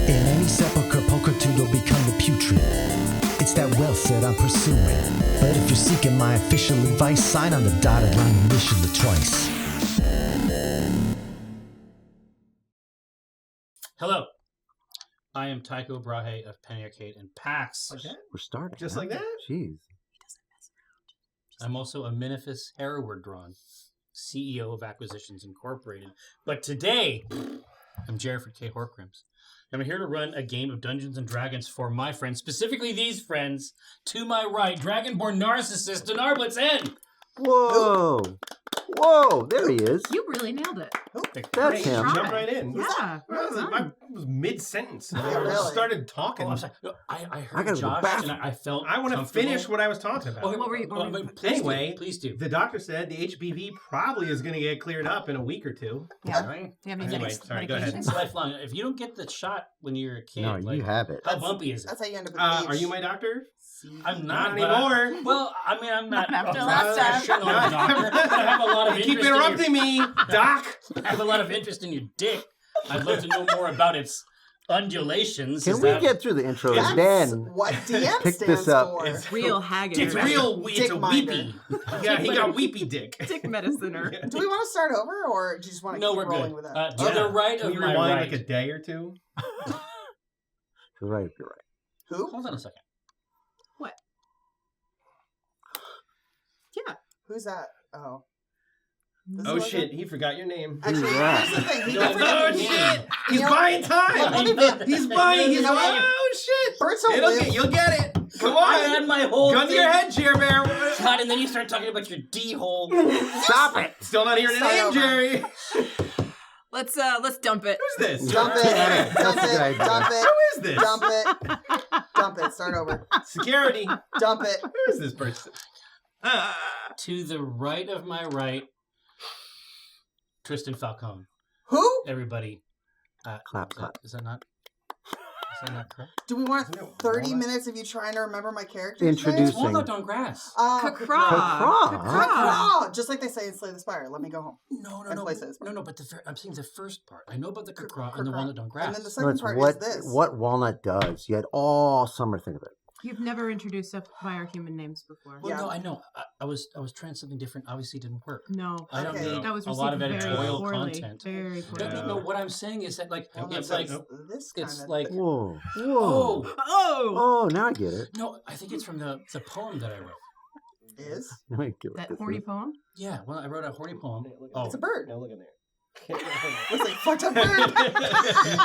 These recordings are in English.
In any sepulchre, pulchritude will become the putrid. It's that wealth that I'm pursuing. But if you're seeking my official advice, sign on the dotted line initially twice. Hello. I am Tycho Brahe of Penny Arcade and PAX. Okay. We're starting. Just huh? like that? Jeez. I'm also a Minifus Hereward Drawn, CEO of Acquisitions Incorporated. But today, I'm Jerriford K. Horcrims. I'm here to run a game of Dungeons & Dragons for my friends, specifically these friends. To my right, Dragonborn Narcissist, Donaar Blit'zen. Whoa. Whoa, there he is. You really nailed it. That's him. Jump right in. Yeah. I was mid-sentence. I really? just started talking. Oh, I'm sorry. No, I I heard gotta go Josh, back. and I felt I want to comfortable. finish what I was talking about. Okay, What were you- please Please do. The doctor said the HBV probably is going to get cleared up in a week or two. Yeah. All right. Do you have any Anyway, medics- sorry, go ahead. It's lifelong. If you don't get the shot when you're a kid, No, like, you have it. how bumpy is it? That's how you end up with AIDS. Are you my doctor? I'm Not not but anymore. Well, I mean, I'm not. Not after a last time. professional doctor, but I have a lot of You interest keep interrupting me, Doc. I have a lot of interest in your dick. I'd love to know more about its undulations. Can Is we that- get through the intro That's and then what DM pick stands this up? for. It's Real haggis. It's real. It's Dick a minder. weepy. Yeah, he got weepy dick. Dick mediciner. Do we want to start over, or do you just want to No, keep we're rolling good. with that? To the right Can of we my rewind right. like a day or two? You're right, you're right. Who? Hold on a second. Yeah. Who's that? Oh. This Oh is shit, he forgot your name. Actually, Yeah. here's the thing. He No, doesn't Oh no, shit! He's You know- buying time. He's buying. He's You know what? oh shit! Birds don't live. You'll get it. Come I had on. my whole Gun to thing your head, Jer Bear. shot, and then you start talking about your D-hole. Stop it! Still not hearing the Start name, over. Jerry. Let's dump it. Who's this? Dump it. That's Dump a good it. idea. Dump it. Who is this? Dump it. Dump it. Start over. Security. Dump it. Who is this person? To the right of my right, Trystan Falcone. Who? Everybody. Clap, clap. Is that not correct? Do we want No, 30 Walnut. minutes of you trying to remember my character? Introduce- It's Walnut on grass. K'Thriss. K'Thriss. Just like they say in Slay the Spire. Let me go home. No, And play Slay the Spire. no. But I'm saying the first part. I know about the K'Thriss and the K'Thriss. Walnut on grass. And then the No, second it's part what, is this. what Walnut does. You had all summer think of it. You've never introduced us by our human names before. Well, Yeah. no, I know. I was trying something different. Obviously, it didn't work. No. I don't Okay. need That was a lot of received very editorial poorly. content. Very poorly. No, kind. What I'm saying is that, like, Well, it's that's like, this kind it's of like, Whoa. Whoa. oh, Oh! Oh, now I get it. no, I think it's from the poem that I wrote. is. Now I get what That this horny is. poem? Yeah, well, I wrote a horny poem. Oh, It's a bird. Now look in there. It's like fucked up bird.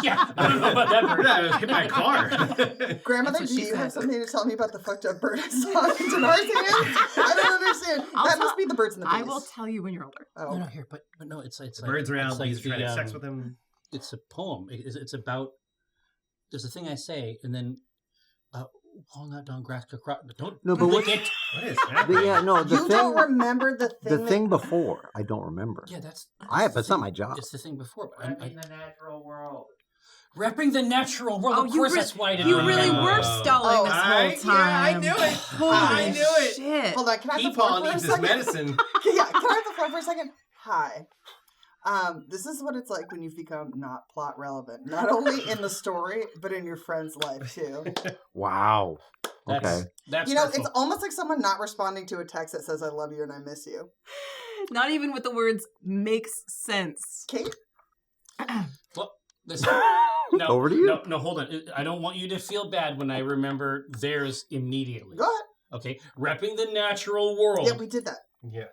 yeah, I don't know about that bird. I was hit by a car. Grandmother, That's what do she you have said. something to tell me about the fucked up bird I saw in Donaar's hands? I don't understand. I'll That tell- must be the birds in the bees. I will tell you when you're older. Oh. No, here, but no, it's like Birds around. It's like He's trying to have sex the, with him. It's a poem. It's about. There's a thing I say, and then walnut on grass. Don't No, but lick what's- it. What is But happening? yeah, no, the You don't thing, remember the thing. the thing before, I don't remember. Yeah, that's. That's not my job. It's the thing before. But In the natural world. repping the natural world. Oh, of you course, re- that's why I didn't You remember. really were Oh. stalling Oh, this I- whole yeah, time. I knew it. Holy I knew it. shit. Hold on, can I have the Peepaw floor for a needs his second? medicine. Yeah, can I have the floor for a second? Hi. This is what it's like when you've become not plot relevant. Not only in the story, but in your friend's life too. Wow. That's, Okay. That's You know, hurtful. it's almost like someone not responding to a text that says, I love you and I miss you. Not even with the words makes sense. Kate? Well, listen, no, Over to you. No, hold on. I don't want you to feel bad when I remember theirs immediately. Go ahead. Okay, repping the natural world. Yeah, we did that. Yeah.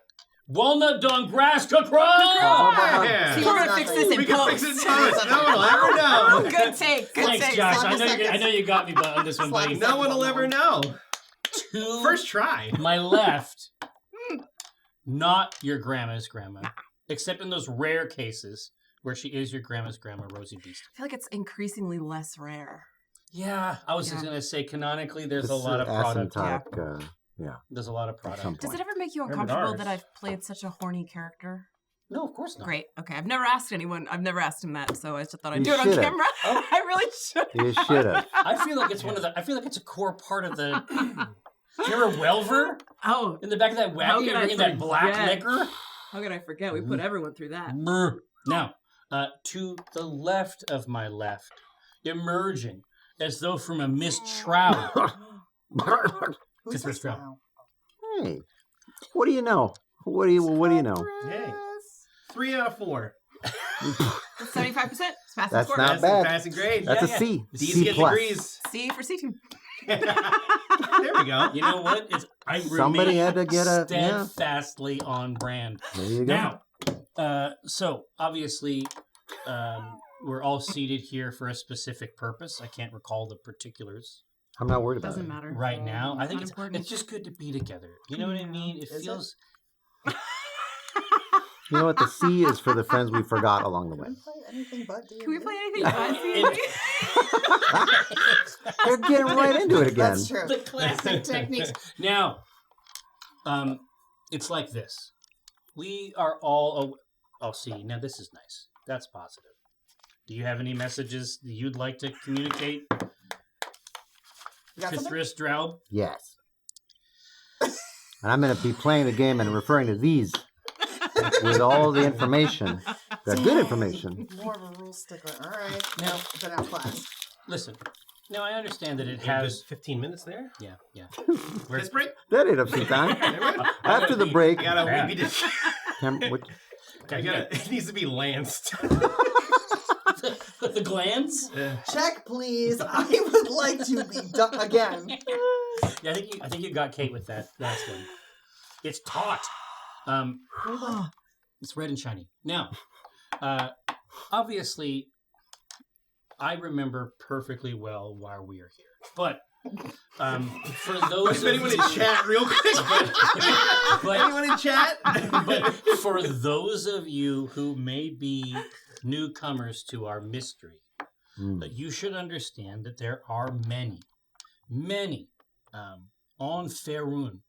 Walnut on grass, K'Thriss! Yeah. See, we're gonna fix this in We can post. fix it in post. No one will ever Oh, know. good take. Good Thanks, take. Josh. Slap I the know, seconds. I know you got me on this one, Slap buddy. the No one will ever know. To First try. my left, not your grandma's grandma, except in those rare cases where she is your grandma's grandma, Rosie Beestinger. I feel like it's increasingly less rare. Yeah, I was just Yeah. going to say, canonically, there's This a lot of is product. asymptotic, yeah. There's a lot of At some product. Does point. it ever make you Remember uncomfortable ours. that I've played such a horny character? No, of course not. Great. Okay. I've never asked anyone. I've never asked him that, so I just thought I'd You do it on should've. camera. I really should. You should have. I feel like it's one of the. I feel like it's a core part of the. You're a welver Oh, in the back of that How wagon. could You're I bringing that black forget? liquor. how could I forget? We put everyone through that. Now, to the left of my left, emerging as though from a mist shroud. Who's K'Thriss this Drow'b. now? Hey, what do you know? What do you know? Hey. 3 out of 4. That's 75%. It's passing That's score. not bad. Passing grade. That's Yeah, a C. D's C get plus. degrees. C for C2. There we go. You know what? I Somebody remain had to get a yeah. steadfastly on brand. There you go. Now, so obviously, we're all seated here for a specific purpose. I can't recall the particulars I'm not worried about Doesn't it. matter. right now. I think Not important. it's just good to be together. You know what I mean? It Is it? feels. You know what? The C is for the friends we forgot along the way. Can we play anything but D&D? Can we play anything but C&D? They're getting right into it again. That's true. The classic techniques. Now, it's like this. We are all. Oh, see. Now this is nice. That's positive. Do you have any messages that you'd like to communicate? You got something? K'Thriss Drow'b? Yes. And I'm going to be playing the game and referring to these with all the information, the good information. More of a rule stickler. All right. Now, Been out class. listen. Now I understand that it Have has. 15 minutes there. Yeah. Let's break. That ate up some time. After the break, I got a Yeah. weepy dish. It needs to be lanced. The glands. Check, please. I would like to be done again. Yeah, I think you got Kate with that last one. It's taut. It's red and shiny. Now, obviously, I remember perfectly well why we are here. But for those If anyone in of you, chat, real quick. Anyone in chat? but for those of you who may be newcomers to our mystery, you should understand that there are many on Faerun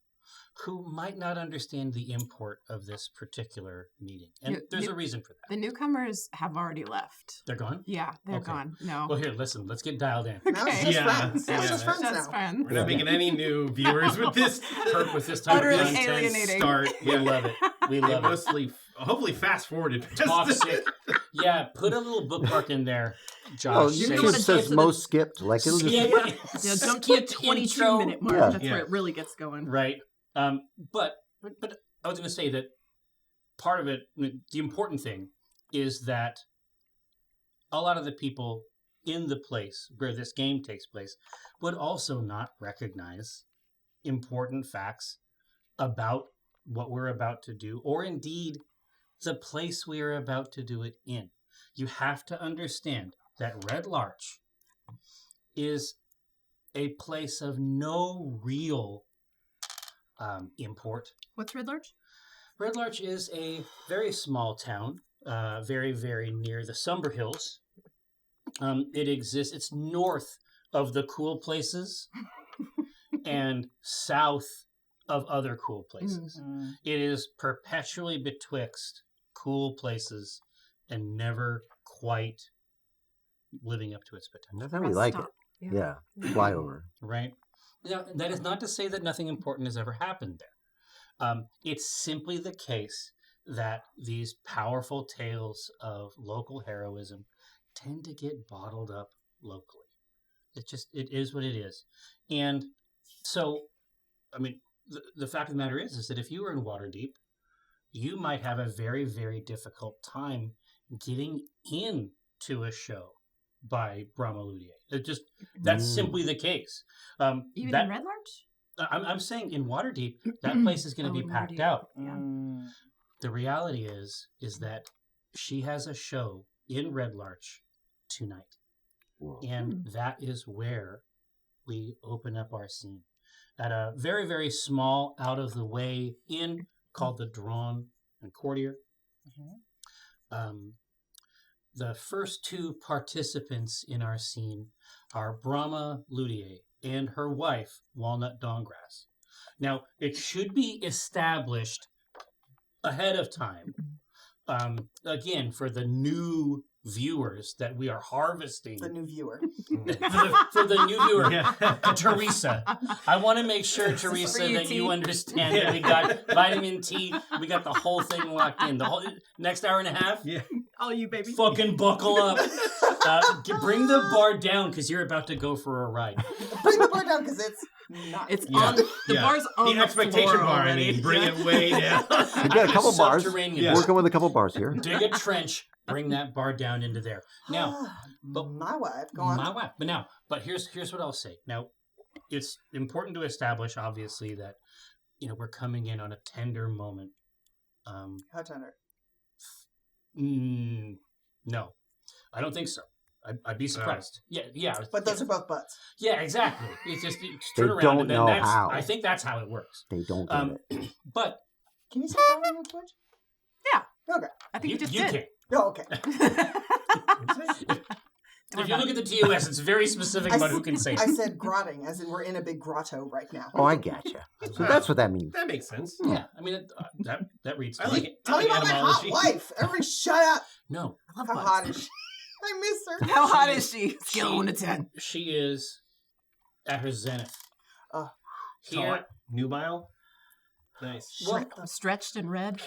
who might not understand the import of this particular meeting. And there's a reason for that. The newcomers have already left. They're gone? Yeah, they're Okay. gone. No. Well, here, listen, let's get dialed in. Now it's just Yeah. friends. Now it's Yeah. just friends Just now. friends. We're not making any new viewers with this. With this type Utterly of content, alienating. Start. we love it. We love it. Mostly, hopefully, fast forwarded. Toxic. Yeah, put a little bookmark in there, Josh. oh, Say- YouTube says most skipped. Like it'll just. Yeah, Yeah, jump to a 22-minute mark. Yeah. That's where it really gets going. Right. But I was going to say that part of it, the important thing, is that a lot of the people in the place where this game takes place would also not recognize important facts about what we're about to do, or indeed the place we are about to do it in. You have to understand that Red Larch is a place of no real import. What's Red Larch? Red Larch is a very small town, very, very near the Somber Hills. It exists, it's north of the cool places and south of other cool places. Mm. It is perpetually betwixt cool places and never quite living up to its potential, That's how we like Stop. it. Yeah. Fly over. right? Now, that is not to say that nothing important has ever happened there. It's simply the case that these powerful tales of local heroism tend to get bottled up locally. It is what it is. And so, I mean, the fact of the matter is that if you were in Waterdeep, you might have a very, very difficult time getting into a show by Brahma Ludier. That's simply the case. Even in Red Larch? I'm saying in Waterdeep, that place is going to be in packed Waterdeep. out. Yeah. The reality is that she has a show in Red Larch tonight. Whoa. And that is where we open up our scene. At a very, very small, out-of-the-way inn called the Drawn and Courtier. The first two participants in our scene are Brahma Ludier and her wife, Walnut Dankgrass. Now, it should be established ahead of time, again, for the new viewers that we are harvesting. The new viewer. for the new viewer, Yeah. Teresa. I want to make sure, This is for Teresa, you, that T. you understand that we got vitamin T. We got the whole thing locked in. The whole next hour and a half. Yeah. All you, baby. Fucking buckle up. Bring the bar down because you're about to go for a ride. Bring the bar down because it's not. It's Yeah. on the bar's on the expectation floor bar. already. I mean, bring it way down. We got a couple bars. Subterranean. Yeah. Working with a couple bars here. Dig a trench. Bring that bar down into there. Now, but my wife. Go on. my wife. But here's what I'll say. Now, it's important to establish, obviously, that we're coming in on a tender moment. How tender? No, I don't think so. I'd be surprised. Yeah. But those are both butts. Yeah, exactly. It's just They turn around don't and then know that's. how. I think that's how it works. They don't get it. But Can you say that on Twitch? Yeah. Okay. I think you just you did. can. Oh, okay. If you look at the TOS, it's very specific about who can say I it. said grotting, as in we're in a big grotto right now. Oh, I gotcha. So that's what that means. That makes sense. Yeah, I mean that reads. I like it. Tell me about my hot Etymology. wife. Everybody shut up. No, I love How butts. hot is she? I miss her. How hot is she? Scale 1 to 10. she is at her zenith. Here, Taut, nubile. Nice. Stretched and red.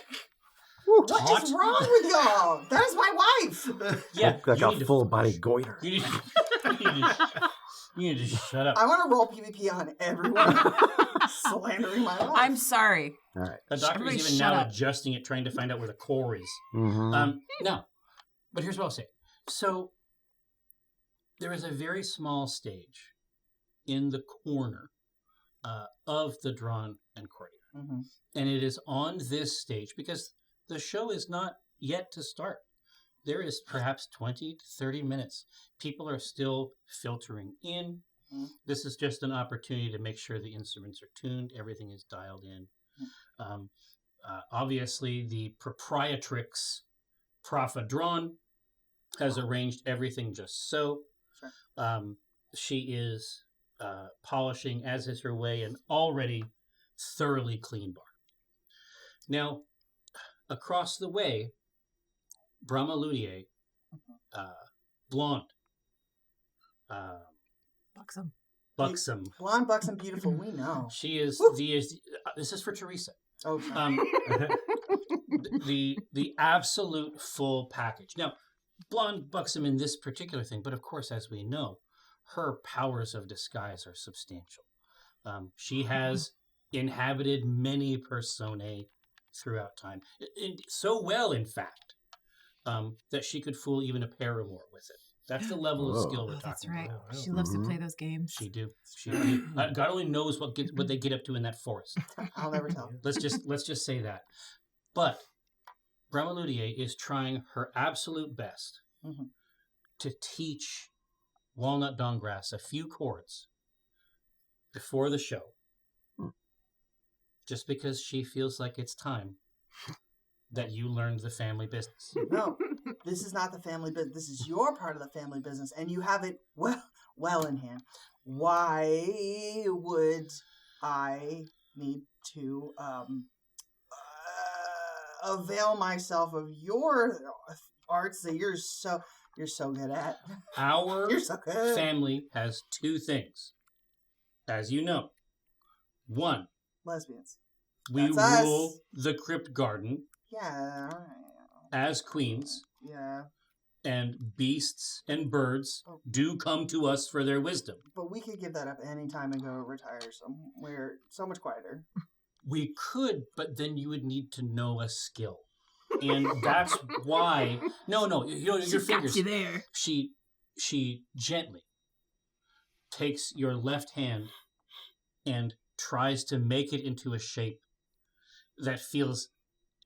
What Hot. is wrong with y'all? That is my wife. yeah, Like you a need to- full body goiter. You need to shut up. I want to roll PvP on everyone slandering my wife. I'm sorry. All right. The doctor Everybody is even shut now up. adjusting it, trying to find out where the core is. Mm-hmm. No, but here's what I'll say. So there is a very small stage in the corner of the drawn and courtier, Mhm. and it is on this stage because the show is not yet to start. There is perhaps 20 to 30 minutes. People are still filtering in. Mhm. This is just an opportunity to make sure the instruments are tuned, everything is dialed in. Obviously, the proprietrix, Profa Drawn, has arranged everything just so. Sure. She is polishing, as is her way, an already thoroughly clean bar. Now, across the way, Brahma Ludier, blonde, buxom. Blonde, buxom, beautiful. We know. She is Woo. this is for Teresa. Oh, sorry. The absolute full package. Now, blonde, buxom in this particular thing, but of course, as we know, her powers of disguise are substantial. She has inhabited many personae throughout time, so well, in fact, that she could fool even a paramour with it. That's the level of skill we're Oh, that's talking right. about. She loves to play those games. She do. God only knows what they get up to in that forest. I'll never tell. Let's just say that. But Brahma Ludier is trying her absolute best Mhm. to teach Walnut Dankgrass a few chords before the show, just because she feels like it's time that you learned the family business. No, this is not the family business. This is your part of the family business, and you have it well in hand. Why would I need to avail myself of your arts that you're so good at? Our You're so good. family has two things, as you know. One, Lesbians. we That's us. rule the crypt garden Yeah. all right. as queens, Yeah. and beasts and birds do come to us for their wisdom. But we could give that up any time and go retire somewhere so much quieter. We could, but then you would need to know a skill. And that's why your fingers. You there. She gently takes your left hand and tries to make it into a shape that feels.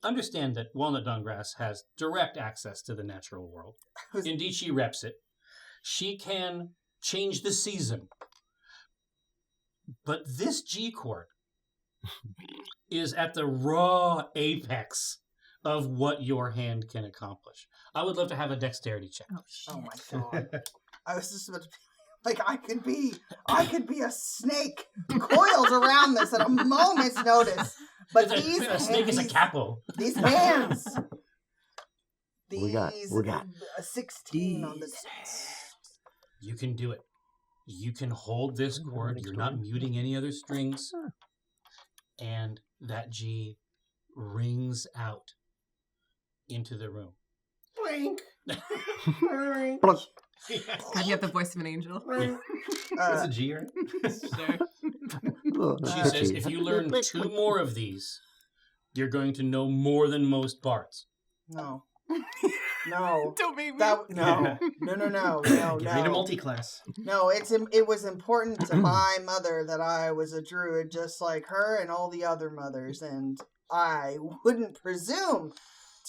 Understand that Walnut Dankgrass has direct access to the natural world. Indeed, she reps it. She can change the season. But this G chord is at the raw apex of what your hand can accomplish. I would love to have a dexterity check. Oh my god. I was just about to be like, I could be a snake coiled around this at a moment's notice. But A snake is a capo. These hands. We got a 16 on the dice. You can do it. You can hold this chord. You're not muting any other strings. And that G rings out into the room. Brink. Plunk. God, you have the voice of an angel. That's a G, right? Sure. She says, if you learn 2 more of these, you're going to know more than most bards. No. No. Don't make me. No. No. Get rid of multi-class. No, it was important to my mother that I was a druid just like her and all the other mothers, and I wouldn't presume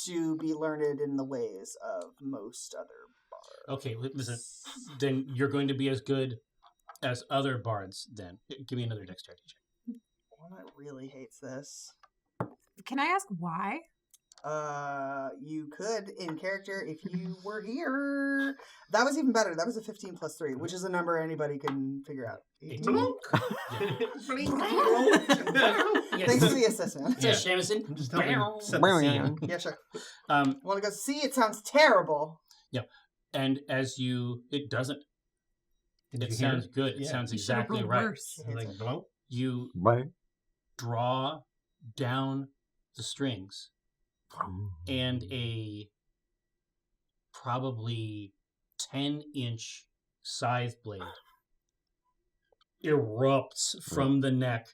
to be learned in the ways of most other bards. Okay, listen. Then you're going to be as good as other bards. Then give me another dexterity check. Walnut really hates this. Can I ask why? You could in character if you were here. That was even better. That was a 15 plus 3, which is a number anybody can figure out. 18. Thanks for the assessment. Yeah, Shamison. I'm just helping set the scene. Yeah, sure. Want to go see? It sounds terrible. And as it doesn't. Did It you hear sounds good. It Yeah. sounds You should have exactly rolled right. worse. Like, blunk. You Right. draw down the strings, and a probably 10-inch scythe blade erupts from the neck,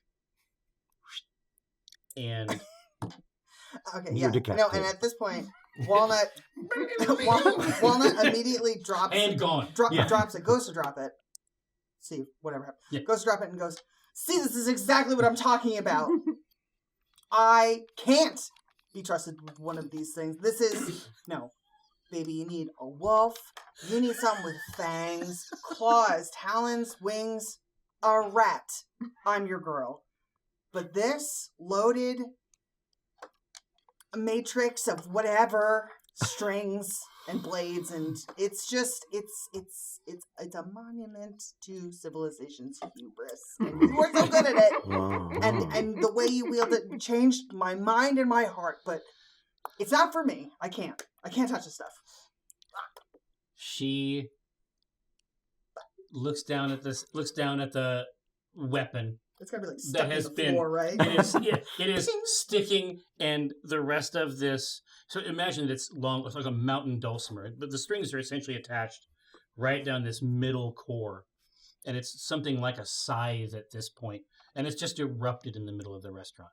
and Okay, You're yeah. No, decapitated. and at this point, Walnut immediately drops and gone. drops it, goes to drop it. See, whatever happened. Yeah. Goes to drop it and goes, see, this is exactly what I'm talking about. I can't be trusted with one of these things. This is, no. Baby, you need a wolf. You need something with fangs, claws, talons, wings. A rat. I'm your girl. But this loaded matrix of whatever strings and blades, and it's just it's a monument to civilization's hubris, and you are so good at it. And the way you wield it changed my mind and my heart, but it's not for me. I can't touch this stuff. She looks down at the weapon. It's gotta be like That stuck in has the been- floor, right? It is sticking, and the rest of this. So imagine that it's long. It's like a mountain dulcimer, but the strings are essentially attached right down this middle core, and it's something like a scythe at this point, and it's just erupted in the middle of the restaurant.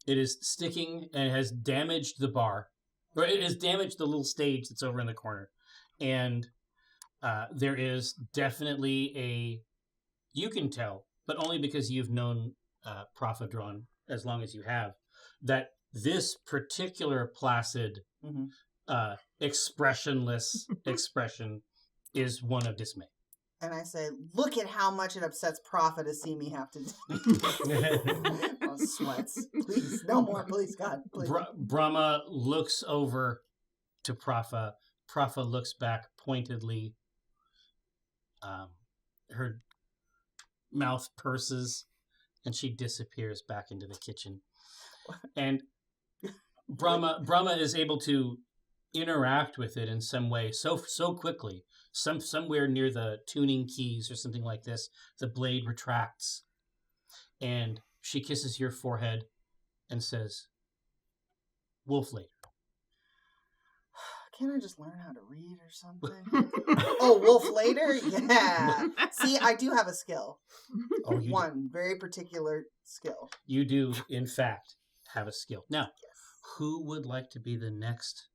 It is sticking, and it has damaged the bar, or it has damaged the little stage that's over in the corner, and there is definitely you can tell, but only because you've known Prophet as long as you have, that this particular placid, expressionless expression is one of dismay. And I say, look at how much it upsets Prophet to see me have to do. Oh, sweats. Please, no more, please, God, please. Brahma looks over to Prophet. Prophet looks back pointedly. Her mouth purses, and she disappears back into the kitchen. And Brahma is able to interact with it in some way so quickly. Somewhere near the tuning keys or something like this, the blade retracts, and she kisses your forehead and says, "Wolf later." Can't I just learn how to read or something? Oh, wolf later? Yeah. See, I do have a skill. Oh, you One very particular skill. You do, in fact, have a skill. Now, who would like to be the next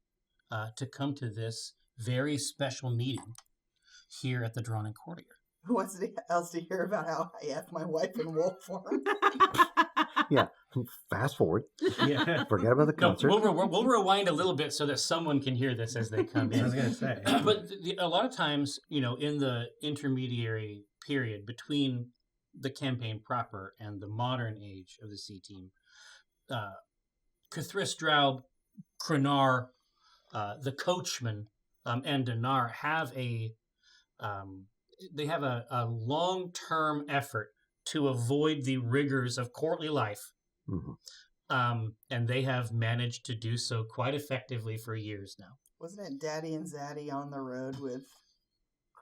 to come to this very special meeting here at the Drawn and Courtier? Who wants else to hear about how I F my wife in wolf form? Yeah. Fast forward. Yeah. Forget about the No, concert. we'll rewind a little bit so that someone can hear this as they come I was in. gonna say. But a lot of times, in the intermediary period between the campaign proper and the modern age of the C team, K'Thriss Drow'b, Donaar, the coachman, and Donaar have a long-term effort to avoid the rigors of courtly life. Mhm. And they have managed to do so quite effectively for years now. Wasn't it Daddy and Zaddy on the road with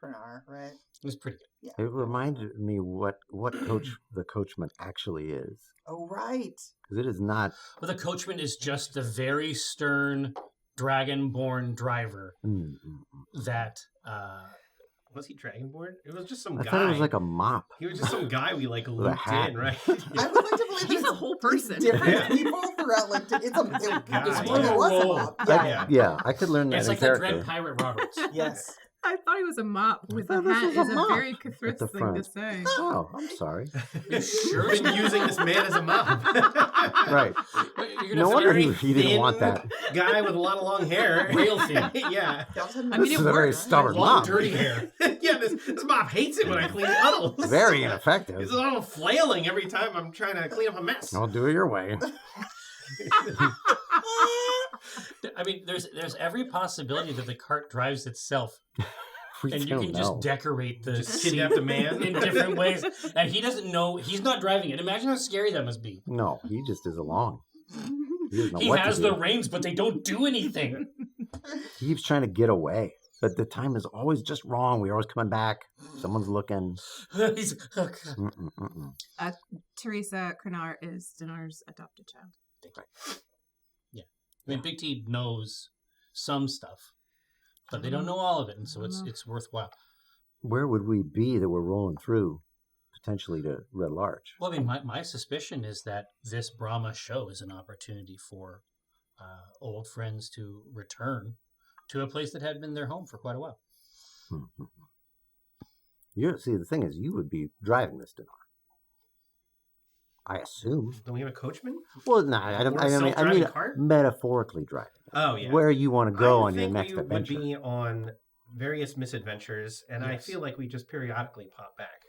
Donaar, right? It was pretty good. Yeah. It reminded me what the coachman actually is. Oh, right. Because it is not. Well, the coachman is just the very stern dragonborn driver that Was he Dragonborn? It was just some I guy. thought it was like a mop. He was just some guy we like a looped hat. in, right? I would like to believe He's it's a whole person. different people throughout. Like it guy. was a mop. Yeah. Yeah, I could learn that it's in like that character. Dread Pirate Roberts. Yes. I thought he was a mop with a thought this hat. was a Is a mop very at K'Thriss the thing front. to say. Oh, I'm sorry. You sure? We've been using this man as a mop. Right. You're No gonna wonder figure- he didn't want that. Guy with a lot of long hair. Real thin. Yeah. I mean, This it is a very works. stubborn long, mop. dirty hair. Yeah, this mop hates it when I clean puddles. Very ineffective. It's a little flailing every time I'm trying to clean up a mess. I'll do it your way. I mean, there's every possibility that the cart drives itself, We and you don't can know. just decorate the Just seat kidnap the man. in different ways, and he doesn't know. He's not driving it. Imagine how scary that must be. No, he just is along. He doesn't know He what has to the do. reins, but they don't do anything. He keeps trying to get away, but the time is always just wrong. We're always coming back. Someone's looking. He's, oh, God. Teresa Krenar is Donaar's adopted child. I mean, Big T knows some stuff, but they don't know all of it, and so it's worthwhile. Where would we be that we're rolling through, potentially to Red Larch? Well, I mean, my suspicion is that this Brahma show is an opportunity for old friends to return to a place that had been their home for quite a while. You see, the thing is, you would be driving this, Donaar. I assume. Don't we have a coachman? Well, no, I don't. Or I mean, self-driving cart? metaphorically driving. Oh, yeah. Where you want to go I on your think next we adventure. would be on various misadventures, and I Yes. feel like we just periodically pop back.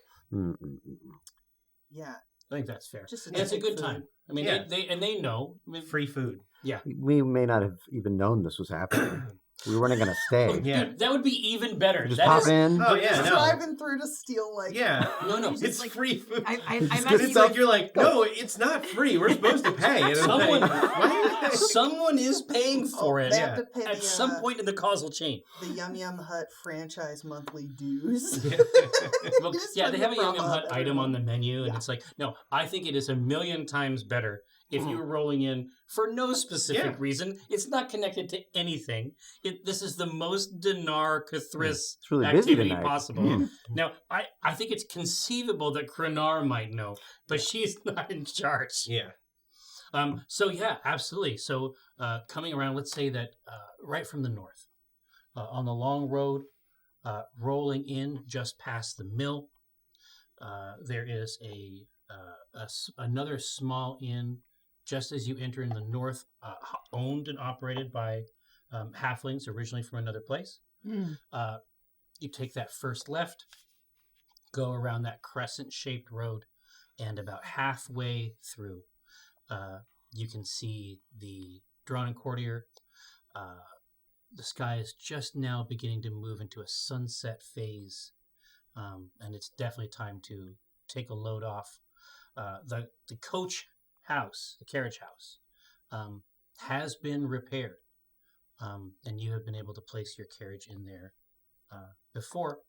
Yeah. I think that's fair. Just to And it's a take good food. time. I mean, Yeah. they know. I mean, Free food. We may not have even known this was happening. We weren't going to stay. Yeah. Dude, that would be even better. Just That pop is- in. Oh, yeah, Just no. driving through to steal like Yeah. No, It's like- free food. I It's imagine good It's you like you're like, no, it's not free. We're supposed to pay. And I'm Someone, like, what? someone is paying for it They Yeah. have to pay at some point in the causal chain. the Yum Yum Hut franchise monthly dues. Well, Just yeah, trying they to have a Yum prop Yum up Hut item on everyone. the menu, and Yeah. it's like, no, I think it is a million times better if you were rolling in for no specific Yeah. reason. It's not connected to anything. This is the most Donaar K'Thriss It's really busy activity tonight. possible. Mm. Now, I think it's conceivable that Krenar might know, but she's not in charge. Yeah. So yeah, absolutely. So coming around, let's say that right from the north, on the long road, rolling in just past the mill, there is another small inn just as you enter in the north, owned and operated by halflings originally from another place. You take that first left, go around that crescent-shaped road, and about halfway through, you can see the drawn courtier. The sky is just now beginning to move into a sunset phase, and it's definitely time to take a load off. The coach house, the carriage house, has been repaired, and you have been able to place your carriage in there before.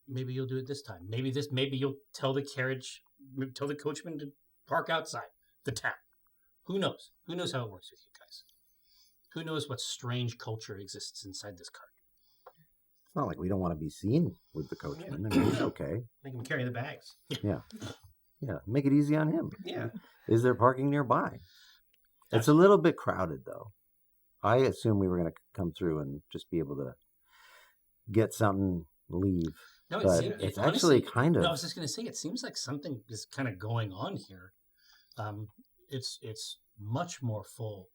Maybe you'll do it this time. Maybe you'll tell the coachman to park outside the town. Who knows? Who knows how it works with you guys? Who knows what strange culture exists inside this cart? It's not like we don't want to be seen with the coachman. I mean, he's okay. Make him carry the bags. Yeah, make it easy on him. Yeah. Is there parking nearby? It's a little bit crowded, though. I assume we were going to come through and just be able to get something, leave. No, But it's actually honestly, kind of... No, I was just going to say, it seems like something is kind of going on here. It's much more full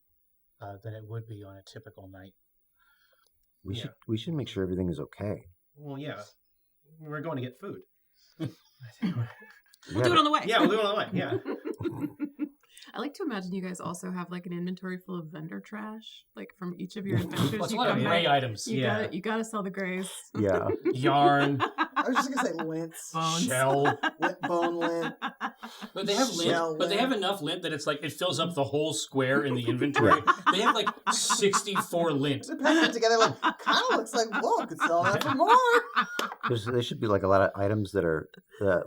than it would be on a typical night. We should make sure everything is okay. Well, yeah. We're going to get food. We'll do it on the way. Yeah, we'll do it on the way. Yeah. I like to imagine you guys also have like an inventory full of vendor trash, like from each of your adventures. Well, it's a you lot of come gray back- items. You Yeah. gotta sell the grays. Yeah. Yarn, was just gonna say lints. Bones. Shell. Bone lint. But they have Shell lint, but they lint. have enough lint that it's like it fills up the whole square in the inventory. They have like 64 lint. They pack it together like, kind of looks like, whoa, could sell that for more. There should be like a lot of items that are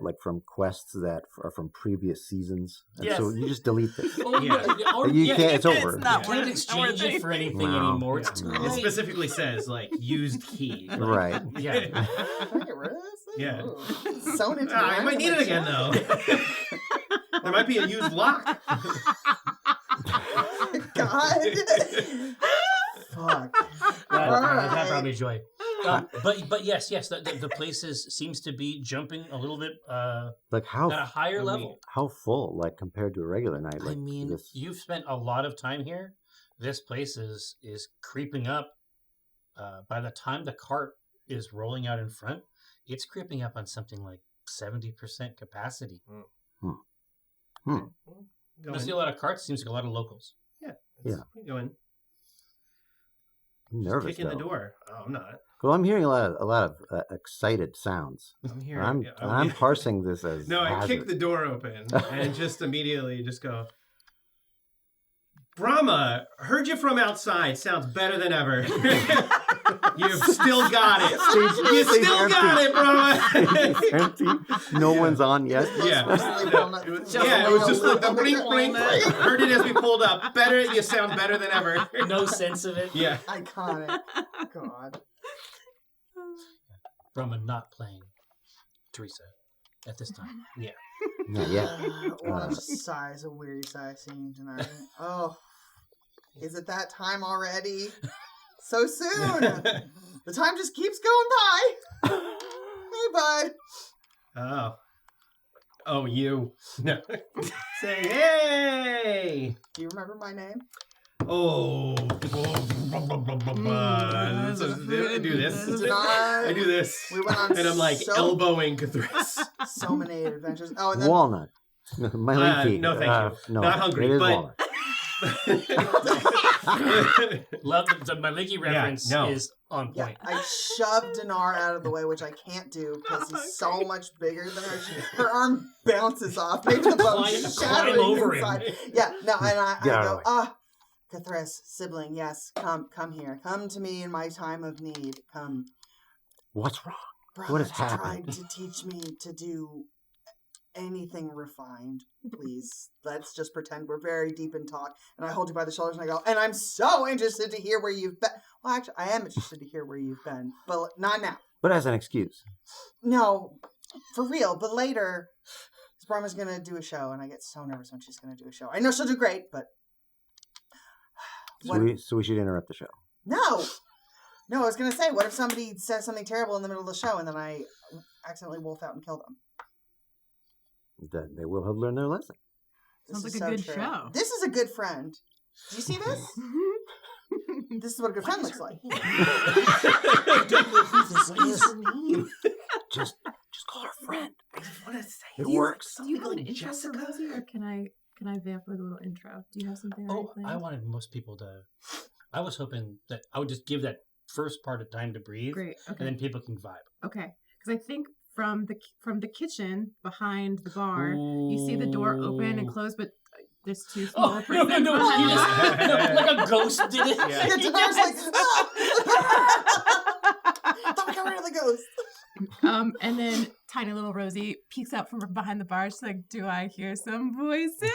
like from quests that are from previous seasons. And so Yes. you just delete them. Oh, Yeah. or, You can't. It's over. It's not You can't worth- exchange it for anything No. anymore. It's too It late. specifically says like used key. Like, Right. Yeah. Can I get rid of this thing? Yeah. Ooh. Sewn into I the might need it again though. There might be a used lock. God. Fuck. That probably Alright. joy. But yes, the place seems to be jumping a little bit Like how at a higher I mean, level. how full, like compared to a regular night. I Like mean, this, you've spent a lot of time here. This place is creeping up. By the time the cart is rolling out in front, it's creeping up on something like 70% capacity. Go I see in. a lot of carts. Seems like a lot of locals. Yeah. Go in. I'm nervous Kick in the though. door. Oh, I'm not. Well, I'm hearing a lot of excited sounds. I'm here. I'm Yeah, I'm parsing this as No, I hazard. kick the door open and just immediately just go, Brahma, heard you from outside. Sounds better than ever. You've still got it. You Stage still got it, Brahma. It's empty. No one's on yet. Yeah. Recently No, Walnut- it was, just yeah, it was just like the Walnut. blink, blink. Heard it as we pulled up. Better, you sound better than ever. No sense of it. Yeah. Iconic. God. Brahma not playing Teresa at this time. Yeah. Not yet. One just sighs, a weary sigh seeing tonight. Oh, is it that time already? So soon. The time just keeps going by. Hey, bud. Oh. Oh, you. No. Say, hey. Do you remember my name? Oh. I do this. Donaar. I do this. We went on And I'm like so, elbowing K'Thriss. so many adventures. Oh, and then Walnut. My leaky. no, thank you. No, Not hungry, it is but- walnut. Love the Maliki reference no. is on yeah, point. I shoved Donaar out of the way, which I can't do because he's so much bigger than her. Her arm bounces off, maybe the bone Climb shattering over him. inside. Yeah, no, and I Get out go, of the way. K'Thriss, sibling, yes, come here. Come to me in my time of need. Come. What's wrong? Brahma has happened? tried to teach me to do anything refined. Please, let's just pretend we're very deep in talk. And I hold you by the shoulders and I go, and I'm so interested to hear where you've been. Well, actually, I am interested to hear where you've been, but not now. But as an excuse. No, for real. But later, Brahma's gonna do a show, and I get so nervous when she's gonna do a show. I know she'll do great, but So we should interrupt the show. no. I was gonna say, what if somebody says something terrible in the middle of the show, and then I accidentally wolf out and kill them? Then they will have learned their lesson. This Sounds is like a so good true. show. This is a good friend. Do you see this? This is what a good friend looks like. Just call her friend. I just want to say It works. Do you have an intro for Rosie, or can I vamp with a little intro? Do you have something? Oh, already I planned? wanted most people to. I was hoping that I would just give that first part of time to breathe, Great. Okay. and then people can vibe. Okay. Because I think from the kitchen behind the bar, you see the door open and close, but there's two small Oh, person no, behind you the just, bar. no, like a ghost did it. Yeah. Yeah, Donaar's like, I thought we got rid of the ghost. And then tiny little Rosie peeks out from behind the bar. She's like, "Do I hear some voices?"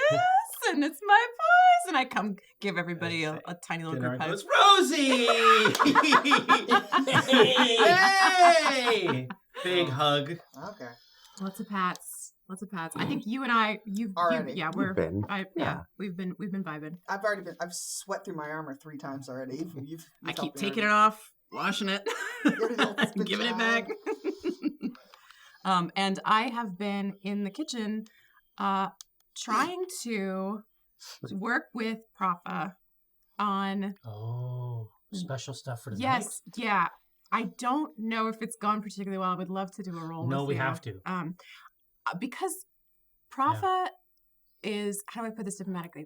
And it's my voice. And I come give everybody a tiny little Donaar group hug. goes, Rosie! Hey! Big hug. Okay. Lots of pats. I think you and I, Already. we're been. we've been vibing. I've sweat through my armor 3 times already. You've I keep helped me taking already. it off, washing it, Good giving it job. back. And I have been in the kitchen, trying to work with Profa on. Oh, special stuff for the Yes, yeah. I don't know if it's gone particularly well. I would love to do a roll. No, with we you. have to. Because Profa is, how do I put this diplomatically?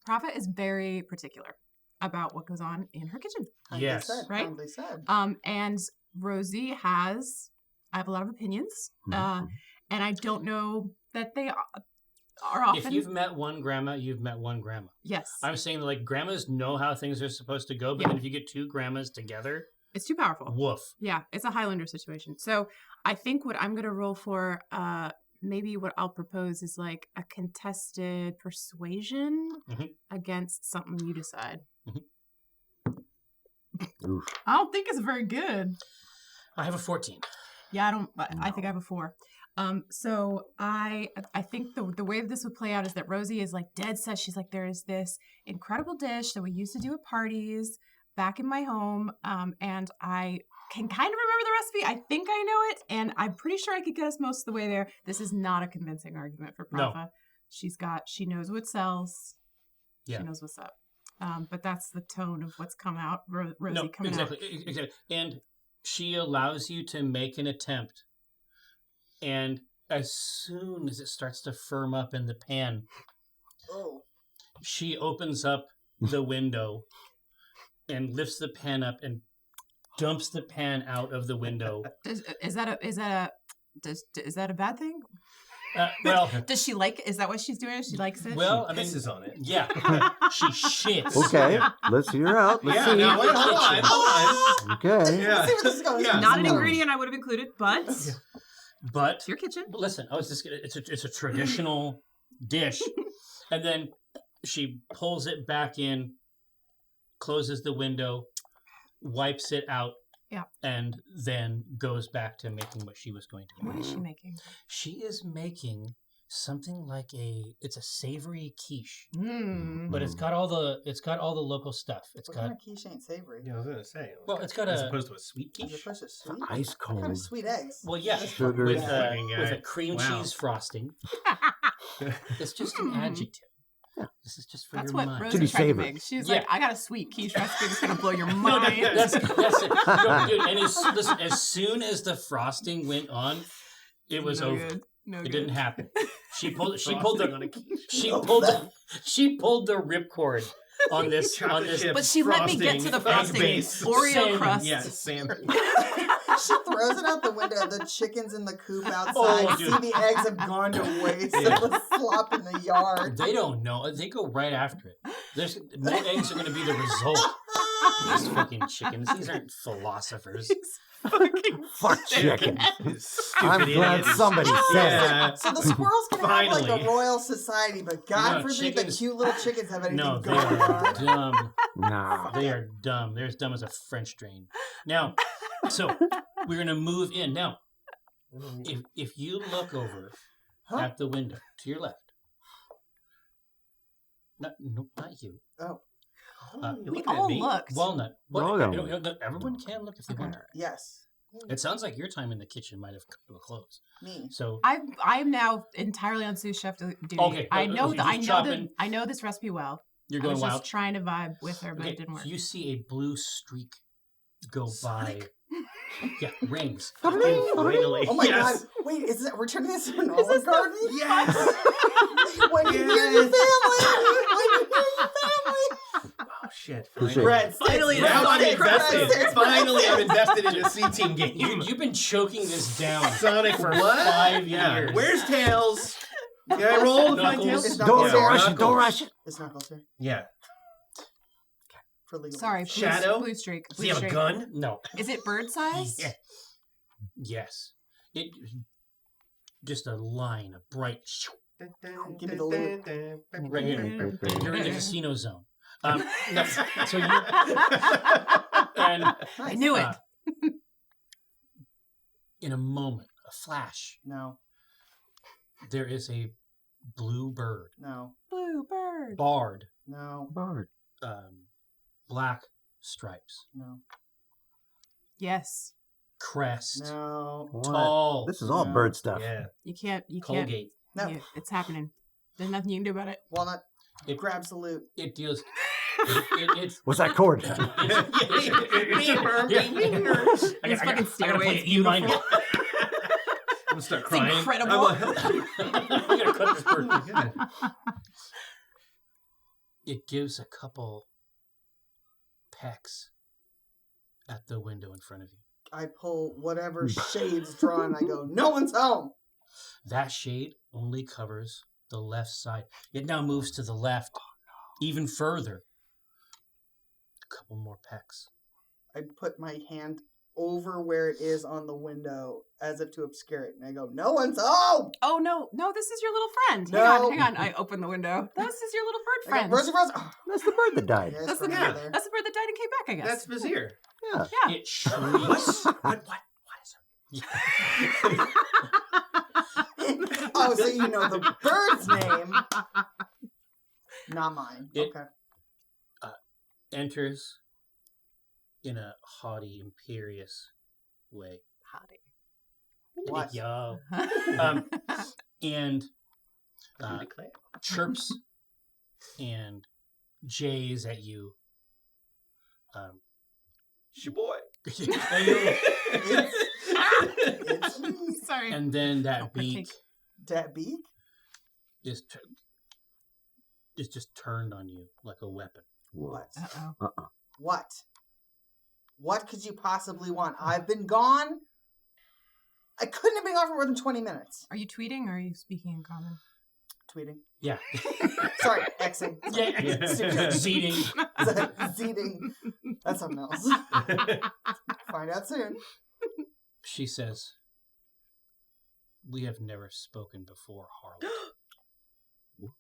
Profa is very particular about what goes on in her kitchen. Kindly Yes. said, Right? kindly said. And Rosie has I have a lot of opinions, Mhm. and I don't know that they are often. If you've met one grandma, you've met one grandma. Yes, I'm saying that, like, grandmas know how things are supposed to go, but Yeah. then if you get two grandmas together, it's too powerful. woof. Yeah, it's a Highlander situation. So I think what I'm gonna roll for, maybe what I'll propose is like a contested persuasion Mhm. against something you decide. Oof. I don't think it's very good. I have a 14. Yeah, I don't. I think I have a 4. So I think the way this would play out is that Rosie is like dead set. She's like, there is this incredible dish that we used to do at parties back in my home, and I can kind of remember the recipe. I think I know it, and I'm pretty sure I could get us most of the way there. This is not a convincing argument for No. Prafa. She knows what sells. Yeah. She knows what's up. But that's the tone of what's come out. Rosie No, coming exactly, out. exactly. And she allows you to make an attempt. And as soon as it starts to firm up in the pan, Oh. she opens up the window and lifts the pan up and dumps the pan out of the window. Is that a bad thing? Well, Does she like? Is that what she's doing? She likes it. well, I mean, Pisses on it. yeah, she shits. Okay, let's hear her out. Let's Yeah, see. now wait, hold on. Okay. Yeah. Let's see where this is going. Yeah. not an No. ingredient I would have included, but But it's your kitchen. listen, I was just gonna, it's a traditional dish, and then she pulls it back in, closes the window, wipes it out, Yeah. and then goes back to making what she was going to What do. is she making? She is making something like it's a savory quiche, Mm. but it's got all the local stuff. It's What got kind of quiche ain't savory? Yeah, I was gonna say. Well, it's got as a- opposed to a sweet Is it quiche. supposed to sweet? Ice What kind cold. of sweet eggs? well, yeah, Sugar. with Fucking with guy. a cream Wow. cheese frosting. It's just an adjective. This is just for That's your what mind. Rosie be tried to savory. make. She's Yeah. like, I got a sweet quiche recipe that's gonna blow your No, mind. that's it. No, dude, and listen, as soon as the frosting went on, it was No over. good. No It good. didn't happen. She pulled Frosting on a quiche. she Oh, pulled that- she pulled the ripcord on this Chocolate chip But she let me get to the frosting. egg-based Oreo salmon. crust. Yeah, salmon. She throws it out the window. The chickens in the coop outside Oh, see dude. the eggs have gone to waste. Yeah. It was slop in the yard. They don't know. They go right after it. There's more eggs are going to be the result. These fucking chickens. These aren't philosophers. Fucking Fuck chicken. Stupid I'm glad idiots. somebody said it. Yeah. So the squirrels can have like Finally. a royal society, but God No, forbid the chickens- cute little chickens have anything No, they going are on. dumb. Nah. They are dumb. They're as dumb as a French drain. Now, so we're going to move in. Now, if you look over Huh? at the window to your left, not you, Oh, You're We looking at all me. looked. Walnut. What? Hold on. Everyone can look if they want. yes. It sounds like your time in the kitchen might have come to a close. Me. So I'm now entirely on sous chef duty. Okay, I know so that you're chopping. I know this recipe well. you're I going was wild. just trying to vibe with her, but Okay, it didn't work. so you see a blue streak go by. Yeah, rings. Finally. Oh my Yes. God! Wait, is that we're turning this into an Olive Garden? Yes. When you hear your family, when you hear your family. Oh shit. Appreciate Finally. it. Finally, Now I'm Sonic invested. Sonic. Finally, I'm invested in a C-team game. You've been choking this down. Sonic for what? 5 Yeah. years. Where's Tails? Can I roll to find Knuckles? Tails? It's Don't Knuckles. rush it. Knuckles. Don't rush it. It's Knuckles here Yeah. for legal. Sorry, Shadow? blue streak. Does Blue he have a streak. gun? No. Is it bird size? Yeah. Yes. It just a line, a bright. Give me the loot. Right here. You're in the casino zone. No, so you and I knew it. in a moment, a flash, No, there is a blue bird, no, Blue bird. barred, no, Bird. black stripes, no, Yes. crest, no, What? tall. This is all No. bird stuff. Yeah. You can't. Colgate. no. Yeah, it's happening. There's nothing you can do about it. Walnut It- grabs the loot. It deals. It's What's that cord? It's fucking stairway is E minor. beautiful. I'm gonna start crying. incredible. I gotta cut this bird. Oh, God. It gives a couple pecks at the window in front of you. I pull whatever shade's drawn. I go, no one's home. That shade only covers the left side. It now moves to the left, even further. A couple more pecks. I put my hand over where it is on the window as if to obscure it. And I go, no one's home. Oh, no, this is your little friend. No. Hang on. I open the window. This is your little bird friend. Rosie. Oh, That's the bird that died. yes, That's the right bird. there. That's the bird that died and came back, I guess. That's Vizier. Yeah. Yeah. It shrieks. What is her? Oh, so you know the bird's name. Not mine. It- Okay. Enters in a haughty, imperious way. What? Yo. And chirps and jays at you. It's your boy. It's me. Sorry. And then that Don't beak partake. That beak? is just turned on you like a weapon. What? Uh-oh. What? What could you possibly want? I've been gone. I couldn't have been gone for more than 20 minutes. Are you tweeting or are you speaking in common? Tweeting. Yeah. Sorry, Xing. Yeah. Seating. Zeeting. That's something else. Find out soon. She says, "We have never spoken before, Harlan."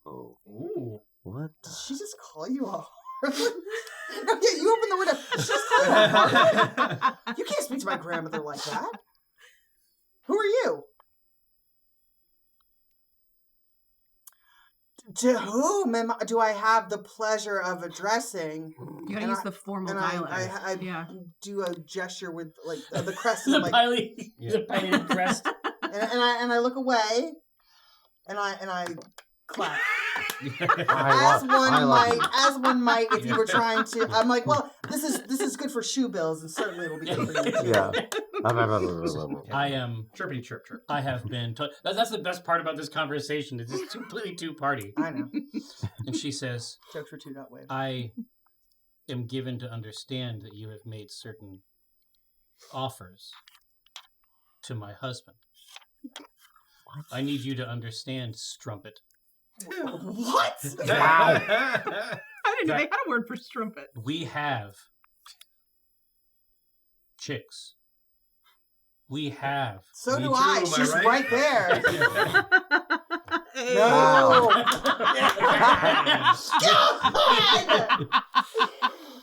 Whoa. Ooh. What? Did she just call you a harlot? No, yeah, you open the window. She just called you a harlot? You can't speak to my grandmother like that. Who are you? To whom do I have the pleasure of addressing? You gotta And use I- the formal And dialect. I Yeah. do a gesture with like the crest, The and, like, piloted crest. and I look away, and I clap. I As one might, if you were trying to. I'm like, well, this is good for shoe bills, and certainly it'll be good for you too. Yeah. I am. Chirpity chirp chirp. I have been. That's the best part about this conversation. It's just completely two-party. I know. And she says, Jokes were too that way. "I am given to understand that you have made certain offers to my husband. I need you to understand, Strumpet. What? I didn't know they had a word for strumpet. We have chicks. We have. So Me do too, I. am I She's right? right there. Hey. No. Wow. God!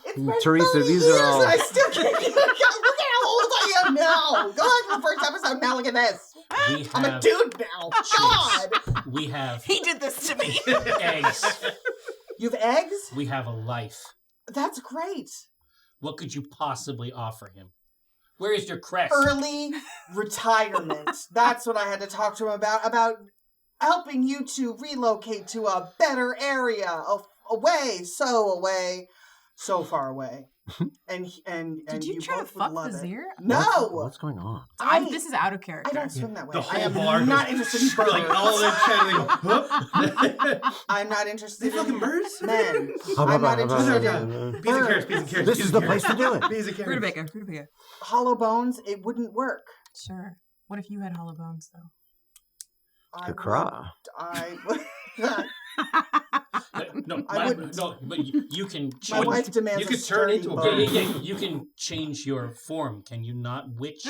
It's been Teresa, 30 these are years all- and I still can't. Look at how old I am now. Go back to the first episode. Now look at this. We I'm a have. dude now. God. We have He did this to me. eggs. You have eggs? We have a life. That's great. What could you possibly offer him? Where is your crest? Early retirement. That's what I had to talk to him about helping you to relocate to a better area, away, so far away. And Did you try to both would fuck love it. Vizier? No, What's going on? This is out of I character. don't swim that way. The I whole am bar goes, not interested in birds. like all that shit. They go, I'm not interested They fucking in birds? men. I'm not interested in Peas and carrots, peas and carrots. This peas is and the place to do it. Peas and carrots. Rutabaga. hollow bones. It wouldn't work. Sure. What if you had hollow bones, though? K'Thriss. No, I wouldn't. no, but you can My change. wife demands You a could turn sturdy into a bone. Yeah. You can change your form. Can you not? Witch?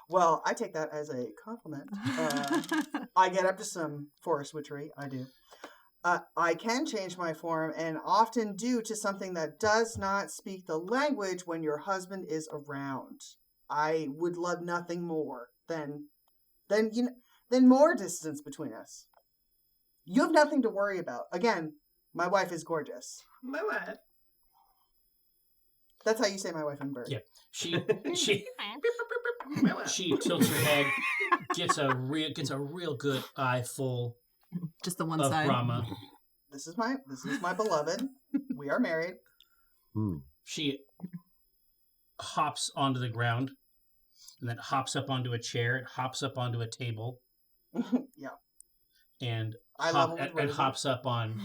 Well, I take that as a compliment. I get up to some forest witchery. I do. I can change my form, and often do, to something that does not speak the language when your husband is around. I would love nothing more than more distance between us. You have nothing to worry about. Again, my wife is gorgeous. My wife. That's how you say my wife in bird. Yeah. She tilts her head, gets a real good eye full Just the one of side. Brahma. This is my beloved. We are married. She hops onto the ground, and then hops up onto a chair, hops up onto a table, Yeah. and I level with Rosie. hops up on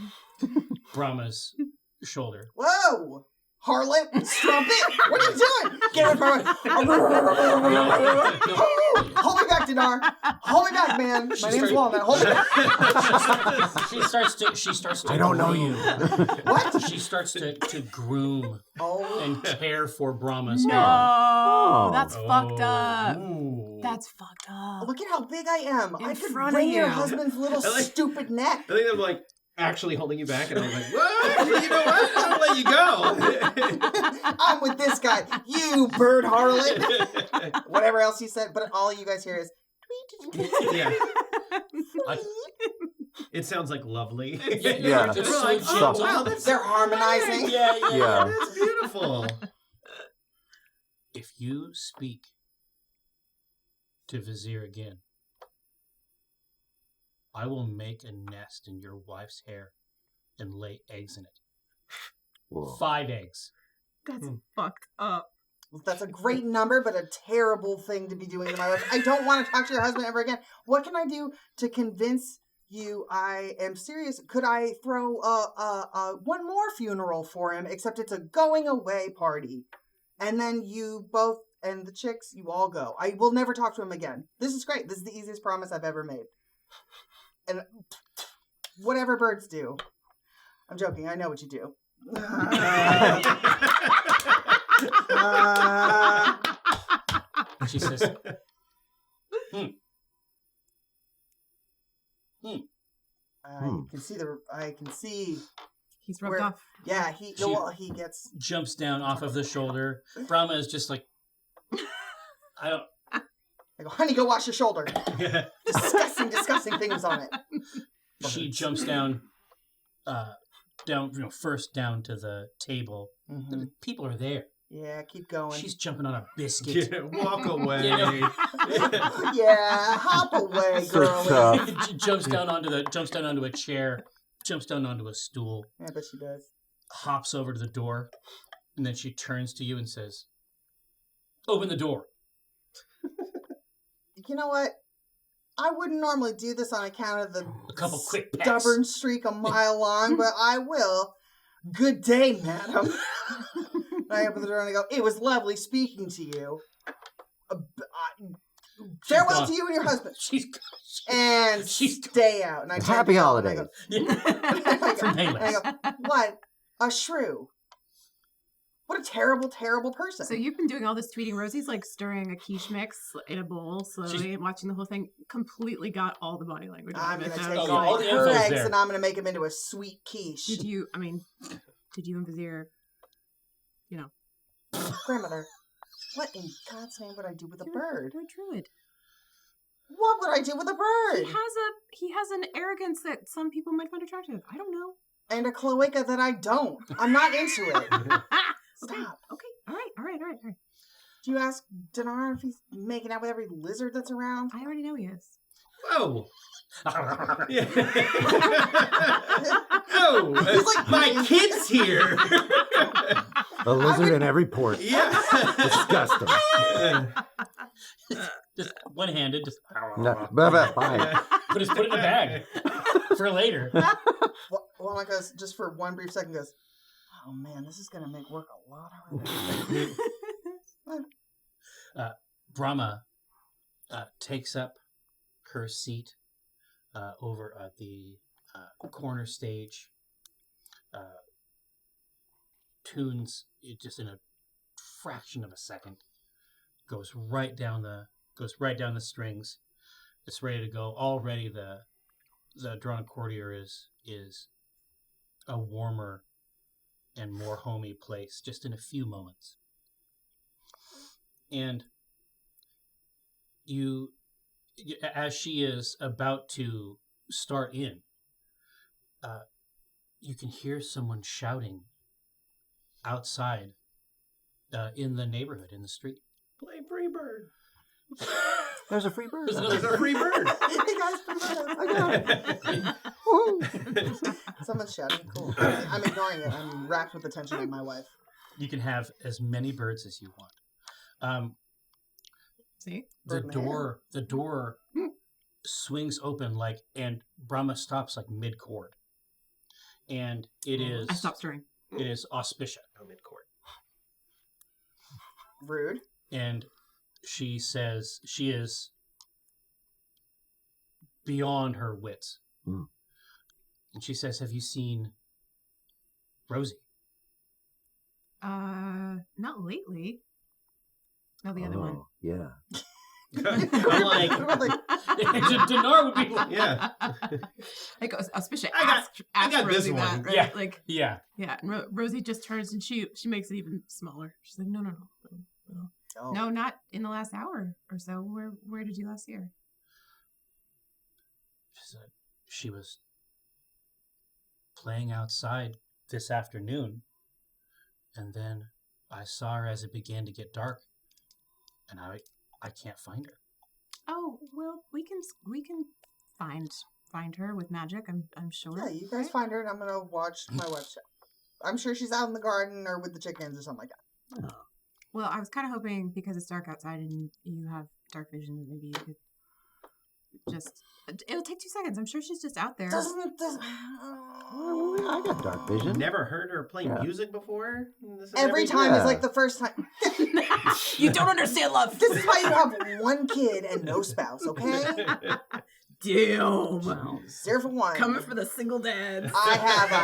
Brahma's shoulder. Whoa! harlot, strumpet. What are you doing? Get away from me. Hold me back, Donaar. Hold me back, man. My name's Walnut. Hold me back. She starts to I don't know groom. you. What? She starts to groom Oh. and care for Brahma's hair. No, that's fucked up. Ooh. That's fucked up. Look at how big I am. In I could front of wring your you. husband's little stupid neck. I think I'm like actually holding you back, and I'm like, what? You know what? I'll let you go. I'm with this guy. You bird harlot. Whatever else he said, but all you guys hear is Yeah. I- It sounds like lovely. Yeah. It's We're so like, gentle. oh, wow, that's they're harmonizing. Yeah. Yeah. That's beautiful. If you speak to Vizier again, I will make a nest in your wife's hair and lay eggs in it. Whoa. 5 eggs. That's fucked up. That's a great number, but a terrible thing to be doing to my wife. I don't want to talk to your husband ever again. What can I do to convince you I am serious? Could I throw one more funeral for him, except it's a going away party? And then you both and the chicks, you all go. I will never talk to him again. This is great. This is the easiest promise I've ever made. And whatever birds do. I'm joking. I know what you do. She says, I can see. He's rubbed Where- off. Yeah, he gets. jumps down off of the shoulder. Brahma is just like, I don't. I go, honey, go wash your shoulder. Disgusting things on it. She jumps down, first down to the table. Mhm. People are there. Yeah, keep going. She's jumping on a biscuit. Yeah, walk away. Yeah. Yeah, hop away, So girl. tough. jumps down onto a chair, jumps down onto a stool, Yeah, I bet she does. hops over to the door, and then she turns to you and says, "Open the door." You know what? I wouldn't normally do this on account of the A couple quick pecks. stubborn streak a mile long, but I will. Good day, madam. And I open the door and I go, it was lovely speaking to you. Farewell gone. to you and your husband. And She's stay out. And I turn Happy to Bill holidays. And I From go, and I Payless. go, what a shrew. What a terrible, terrible person. So you've been doing all this tweeting. Rosie's like stirring a quiche mix in a bowl slowly and watching the whole thing. Completely got all the body language out I'm of going it. to That's take all all the her info's eggs there. and I'm going to make them into a sweet quiche. Did you and Vizier, Grandmother, what in God's name would I do with a bird? You're a druid. What would I do with a bird? He has an arrogance that some people might find attractive. I don't know. And a cloaca that I don't. I'm not into it. Stop. Okay. All right. Do you ask Donaar if he's making out with every lizard that's around? I already know he is. Whoa. Yeah. Oh, He's like, my kid's here. A lizard in every port. Yeah. Disgusting. Just one-handed. Just No, bye. put it in a bag for later. Well, like goes, just for one brief second, goes, oh man, this is going to make work a lot harder. Brahma takes up her seat over at the corner stage. Tunes it just in a fraction of a second. Goes right down the strings. It's ready to go. Already the drawn courtier is a warmer and more homey place just in a few moments. And you, as she is about to start in, you can hear someone shouting outside in the neighborhood, in the street. Play Freebird. There's a free bird. There's a free bird. Hey guys, I got it. Woohoo. Someone's shouting. Cool. I'm ignoring it. I'm racked with the attention of my wife. You can have as many birds as you want. See? The Birdman. door swings open and Brahma stops mid chord, and it is I stopped stirring. it is auspicious. Oh, mid-court. Rude. And she says she is beyond her wits. Mm. And she says, have you seen Rosie? Not lately. No, the other one. Oh, yeah. I'm like, Donaar would be like, yeah. Like, especially I got this Rosie one. that, right? Yeah. Like, yeah. yeah. And Rosie just turns and she makes it even smaller. She's like, no. Oh. No, not in the last hour or so. Where did you last see her? She said she was playing outside this afternoon, and then I saw her as it began to get dark, and I can't find her. Oh, well, we can find her with magic. I'm sure. Yeah, you guys find her, and I'm gonna watch my web show. I'm sure she's out in the garden or with the chickens or something like that. Well, I was kind of hoping because it's dark outside and you have dark vision that maybe you could just... It'll take 2 seconds. I'm sure she's just out there. Doesn't this... I got dark vision. Never heard her play music before. This is Every time is Yeah. like the first time. You don't understand love. This is why you have one kid and no spouse, okay? Damn. 0 for 1. Coming for the single dads. I have a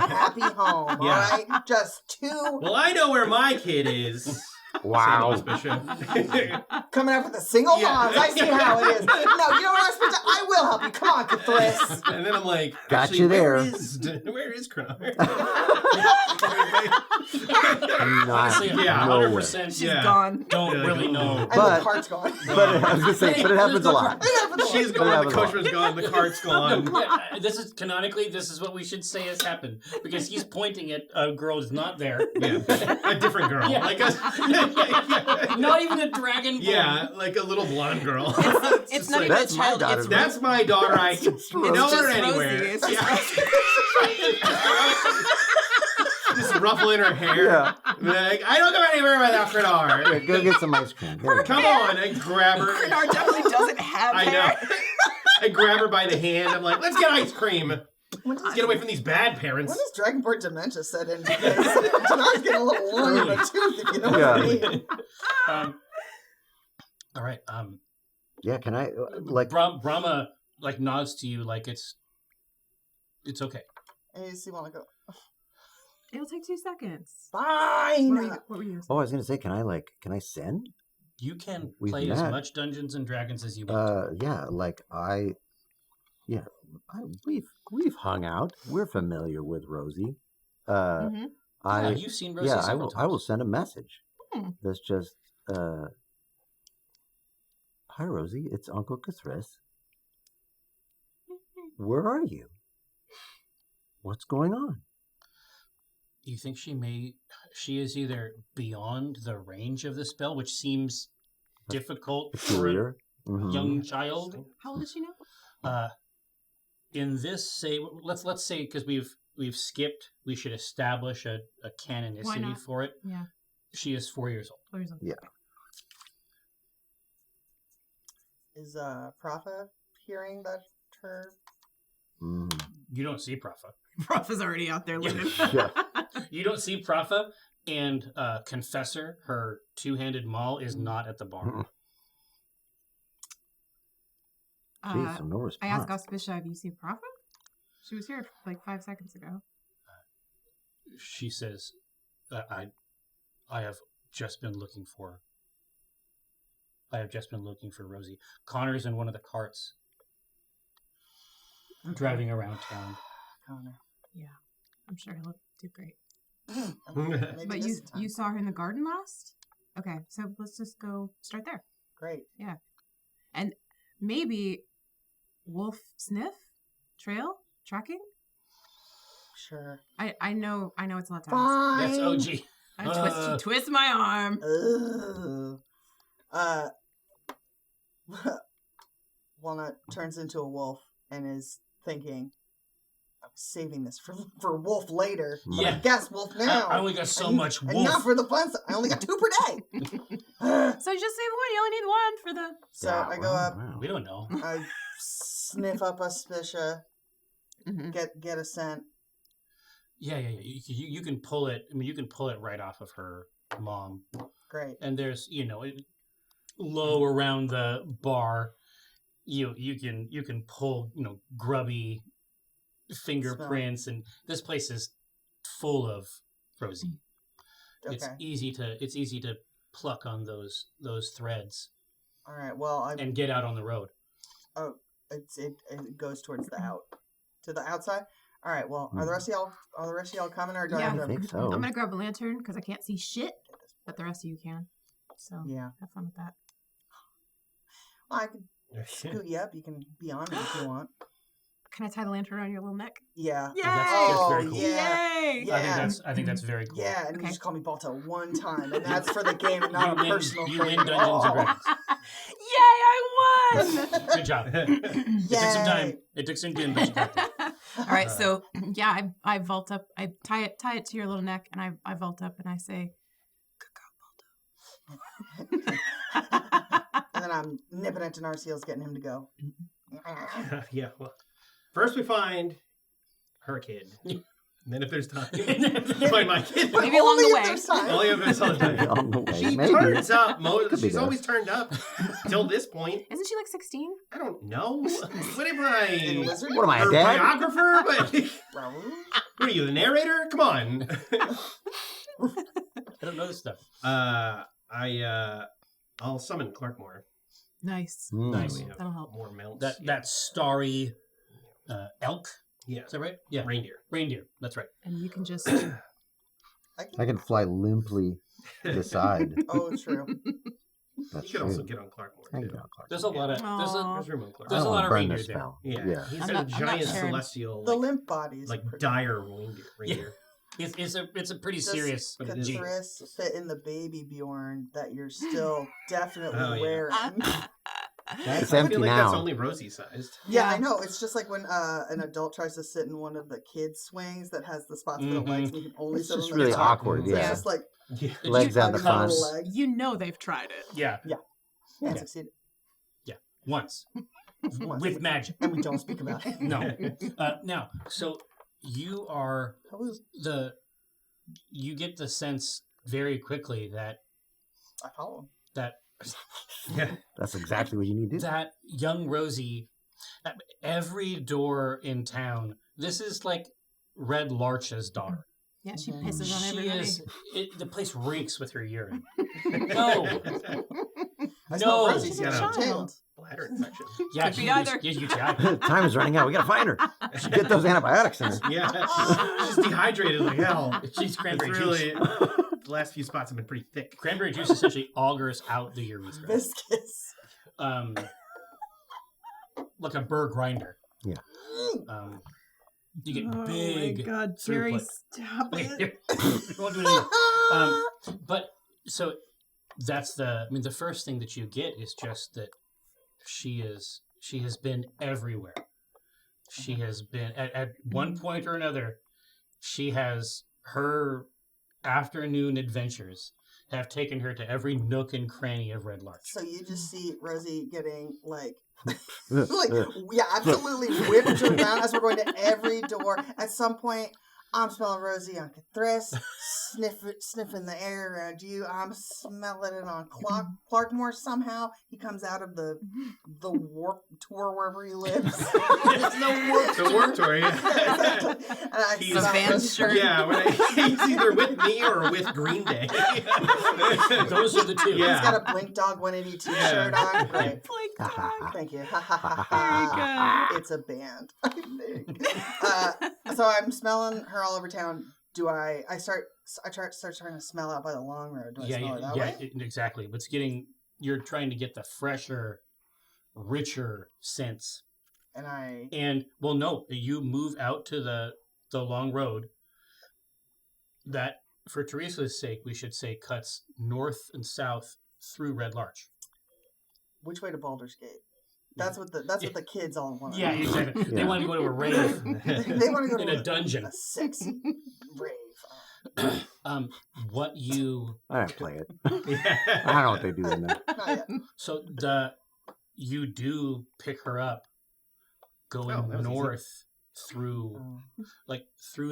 happy home, all Yeah. right? Just 2 Well, I know where my kid is. Wow. St. Louis Bishop. coming up with the single Yeah. moms. I see how it is. No, you know what, Spencer? I will help you. Come on, K'Thriss. And then I'm like, Got actually, you there. Where is Crown? Honestly, Yeah, 100% She's Yeah. gone. don't Yeah, really like, know. And But- the cart's gone. But I was gonna say, but it happens a lot. It happens a lot. She's But it gone, the happens a lot. coachman's gone, the cart's gone. Yeah, this is canonically, this is what we should say has happened because he's pointing at a girl who's not there. Yeah, a different girl. Yeah. Like a, Not even a dragon. yeah, like a little blonde girl. It's just not like, even a that's my child. daughter. It's That's my daughter. I can It's know just her Rosie. anywhere. It's just Just ruffling her hair. Yeah. Like, I don't go anywhere without Donaar. Yeah, go get some ice cream. There you go. Come on, I grab her. Bernard definitely doesn't have I hair. know. I grab her by the hand. I'm like, let's get ice cream. Let's get away from these bad parents. When does Dragonborn dementia set in? Because Donaar's getting a little long in the tooth, if you know what I mean. All right. Yeah, can I like? Brahma like nods to you like it's okay. And you see one like, go, It'll take 2 seconds. fine. What were you Oh, I was gonna say, can I send? You can We've play as met. much Dungeons and Dragons as you want. Yeah, we've hung out. We're familiar with Rosie. Mhm. Yeah, you've seen Rosie I several will times. send a message. Hmm. That's just hi Rosie, it's Uncle K'Thriss. Where are you? What's going on? You think she is either beyond the range of the spell, which seems difficult for a Peculiar. Mhm. young child. How old is she now? In this, say, let's say because we've skipped, we should establish a canonicity not? for it. Yeah. She is 4 years old. 4 years old. Yeah. Is Propha hearing that her... Mhm. You don't see Propha. Prof is already out there living. Yeah. You don't see Propha, and Confessor, her two-handed maul, is not at the bar. Jeez, no response. I asked Auspicia, have you seen Prophet? She was here like 5 seconds ago. She says, I have just been looking for Rosie. Connor's in one of the carts driving around town. Connor. I'm sure he'll do great. Maybe But this time. you saw her in the garden last? Okay, so let's just go start there. Great. And maybe wolf sniff? Trail? Tracking? Sure. I know it's a lot to ask. Fine. That's OG. I twist my arm. Ugh. Walnut turns into a wolf and is thinking, I'm saving this for wolf later. But I Yeah. guess wolf now. I only got so And- much And wolf. not for the fun stuff. I only got 2 per day. So just save one. You only need one for the. So Yeah, I go up, wow. We don't know. I sniff up Auspicia, Mhm. get a scent. Yeah. You can pull it. I mean, you can pull it right off of her mom. Great. And there's low around the bar, you can pull grubby fingerprints, and this place is full of Rosie. Okay. It's easy to pluck on those threads. All right. Well, and get out on the road. Oh, it goes towards to the outside. All right. Well, are the rest of y'all coming, or do I Yeah. have to? I think so. I'm gonna grab a lantern because I can't see shit, but the rest of you can. So Yeah. have fun with that. Well, I can scoot you up. You can be on me if you want. Can I tie the lantern around your little neck? Yeah. Yay! That's very cool. Yeah. Yay! Yeah. I think that's very cool. Yeah, and Okay. you just call me Balto one time, and that's for the game, not a personal you thing. win Dungeons and Dragons. Yay! I won. Good job. It took some time. It took some doing, but you got there. All right, so yeah, I vault up. I tie it to your little neck, and I vault up, and I say, "Good girl, And then I'm nipping at Donar's heels, getting him to go. Yeah. Well, first we find her kid. And then if there's time, we find my kid. But Maybe along only the if way. there's time. Only if there's time. On the way, She maybe. turns up. Could be She's always this. turned up till this point. Isn't she like 16? I don't know. What am And I? lizard? What am I, a Her dad? biographer? But Raoul? what are you, the narrator? Come on. I don't know this stuff. I'll summon Clarkmore. Nice. Nice. We have That'll help. more mounts. That starry elk. Yeah. Is that right? Yeah. Reindeer. That's right. And you can just. I can fly limply to the side. Oh, true. That's You could true. also get on Clarkmore. I can too. get on Clark. There's a lot of Aw. There's room on Clarkmore. There's I a don't lot wanna of burn reindeer this there. spell. Yeah. He's I'm a not giant sharing. celestial, The limp bodies. like pretty- dire reindeer. It's a pretty Does serious but it is- gene. K'Thriss fit in the baby Bjorn that you're still definitely Oh, yeah. wearing? It's I empty feel like that's now. only Rosie sized. Yeah, Yeah. I know. It's just like when an adult tries to sit in one of the kids' swings that has the spots for the legs, and you can only It's sit just on the really top. awkward. So Yeah. It's just like Yeah. Legs out the front. hugging legs. You know they've tried it. Yeah. Yeah, succeeded. Once Once. with magic. And we don't speak about it. No. Now, so you are you get the sense very quickly that I follow him. Yeah. That's exactly what you need to do. that young Rosie, every door in town, this is like Red Larch's daughter. Yeah, she Mhm. pisses on She everybody. is. The place reeks with her urine. No. I No. smell Rosie. She's a She's child. tailed. Bladder infection. Yeah, Could be either. UTI. Time is running out. We gotta find her. Get those antibiotics in her. Yeah. She's dehydrated like hell. She's cranberry It's juice. really, the last few spots have been pretty thick. Cranberry juice essentially augers out the urethra. Viscous. Like a burr grinder. Yeah. You get Oh big. my God, throughput. Jerry, stop it. Won't do it anymore. But so that's the first thing that you get is just that she has been everywhere. She has been at one point or another. She has her afternoon adventures have taken her to every nook and cranny of Red Larch. So you just see Rosie getting like yeah, absolutely whipped around as we're going to every door. At some point, I'm smelling Rosie on K'Thriss, sniffing the air around you. I'm smelling it on Clarkmore somehow. He comes out of the warp tour wherever he lives. There's no warp The work tour, yeah. And I He's- smell Vans shirt. Yeah, he's either with me or with Green Day. Those are the two. Yeah. He's got a Blink Dog 180 t-shirt on. Great. Blink dog. Thank you. Very good. It's a band, I think. So I'm smelling her all over town. Do I start trying to smell out by the long road? Do I smell her that way? Exactly. But you're trying to get the fresher, richer sense. And well, no, you move out to the long road that, for Teresa's sake, we should say cuts north and south through Red Larch. Which way to Baldur's Gate? That's what the kids all want. Yeah, exactly. They Yeah. want to go to a rave They want to go in to a dungeon. a sexy rave. What you I don't play it. Yeah. I don't know what they do in there. Not yet. so you do pick her up going Oh, that was easy. north through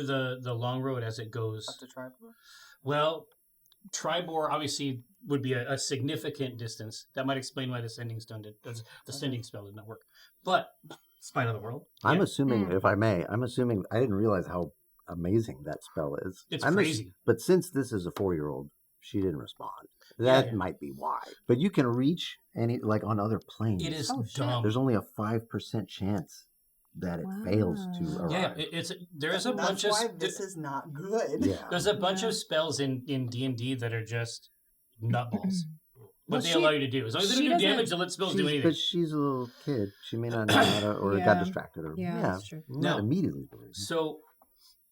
the long road as it goes. Up to Tribor. Well, Tribor, obviously, would be a significant distance. That might explain why the sending stone the sending spell did not work. But Spine of the world. I'm Yeah. assuming, if I may, I didn't realize how amazing that spell is. It's crazy. But since this is a 4-year-old, she didn't respond. That Yeah. might be why. But you can reach like on other planes. it is Oh, shit. dumb. There's only a 5% chance that it fails to Wow. arrive. Yeah, there's a That's bunch of why this is not good. Yeah. there's a bunch Yeah. of spells in D&D that are just nutballs. Well, What they she- allow you to do. As long as they she don't do doesn't- damage, don't let spells do anything. But she's a little kid. She may not know how to, or got Yeah. distracted. Or, Yeah, that's true. Not No. immediately. So,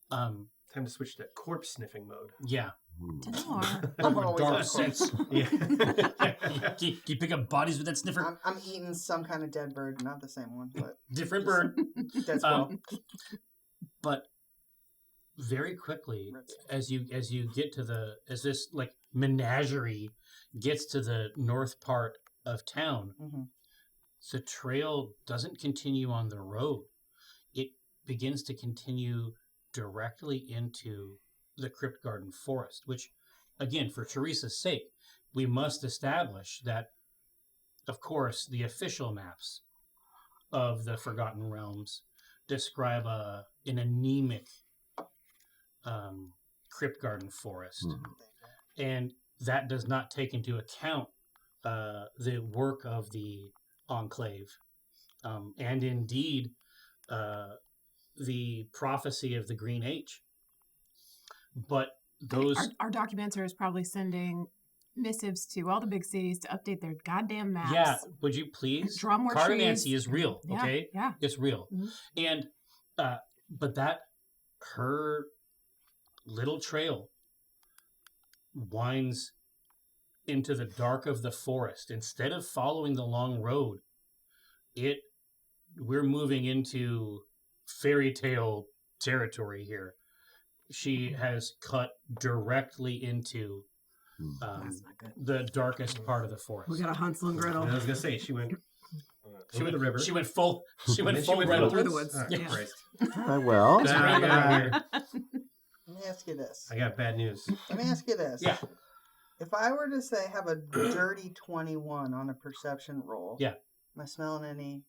Time to switch to corpse sniffing mode. yeah. Donaar. I'm More always dark on sense. Yeah. Can you pick up bodies with that sniffer? I'm eating some kind of dead bird, not the same one, but Different bird. dead squirrel. But very quickly, as you get to as this like menagerie gets to the north part of town, Mhm. the trail doesn't continue on the road. It begins to continue directly into the Crypt Garden Forest, which, again, for Teresa's sake, we must establish that, of course, the official maps of the Forgotten Realms describe an anemic Crypt Garden Forest. And that does not take into account the work of the Enclave. And indeed, the prophecy of the Green H. But those... Our documenter is probably sending missives to all the big cities to update their goddamn maps. Yeah, would you please? Draw more Cartomancy trees. is real, Yeah, okay? yeah. It's real. Mhm. And, but her little trail winds into the dark of the forest. Instead of following the long road, we're moving into fairy tale territory here. She has cut directly into That's not good. the darkest part of the forest. We got a Hansel and Gretel. I was gonna say she went over the river. She went full. She went And full. Gretel. through the woods. Oh, Yeah. Christ. Well, That's Nah, right. get out of here. Let me ask you this. I got bad news. Let me ask you this. Yeah. If I were to say have a dirty 21 on a perception roll, Yeah. am I smelling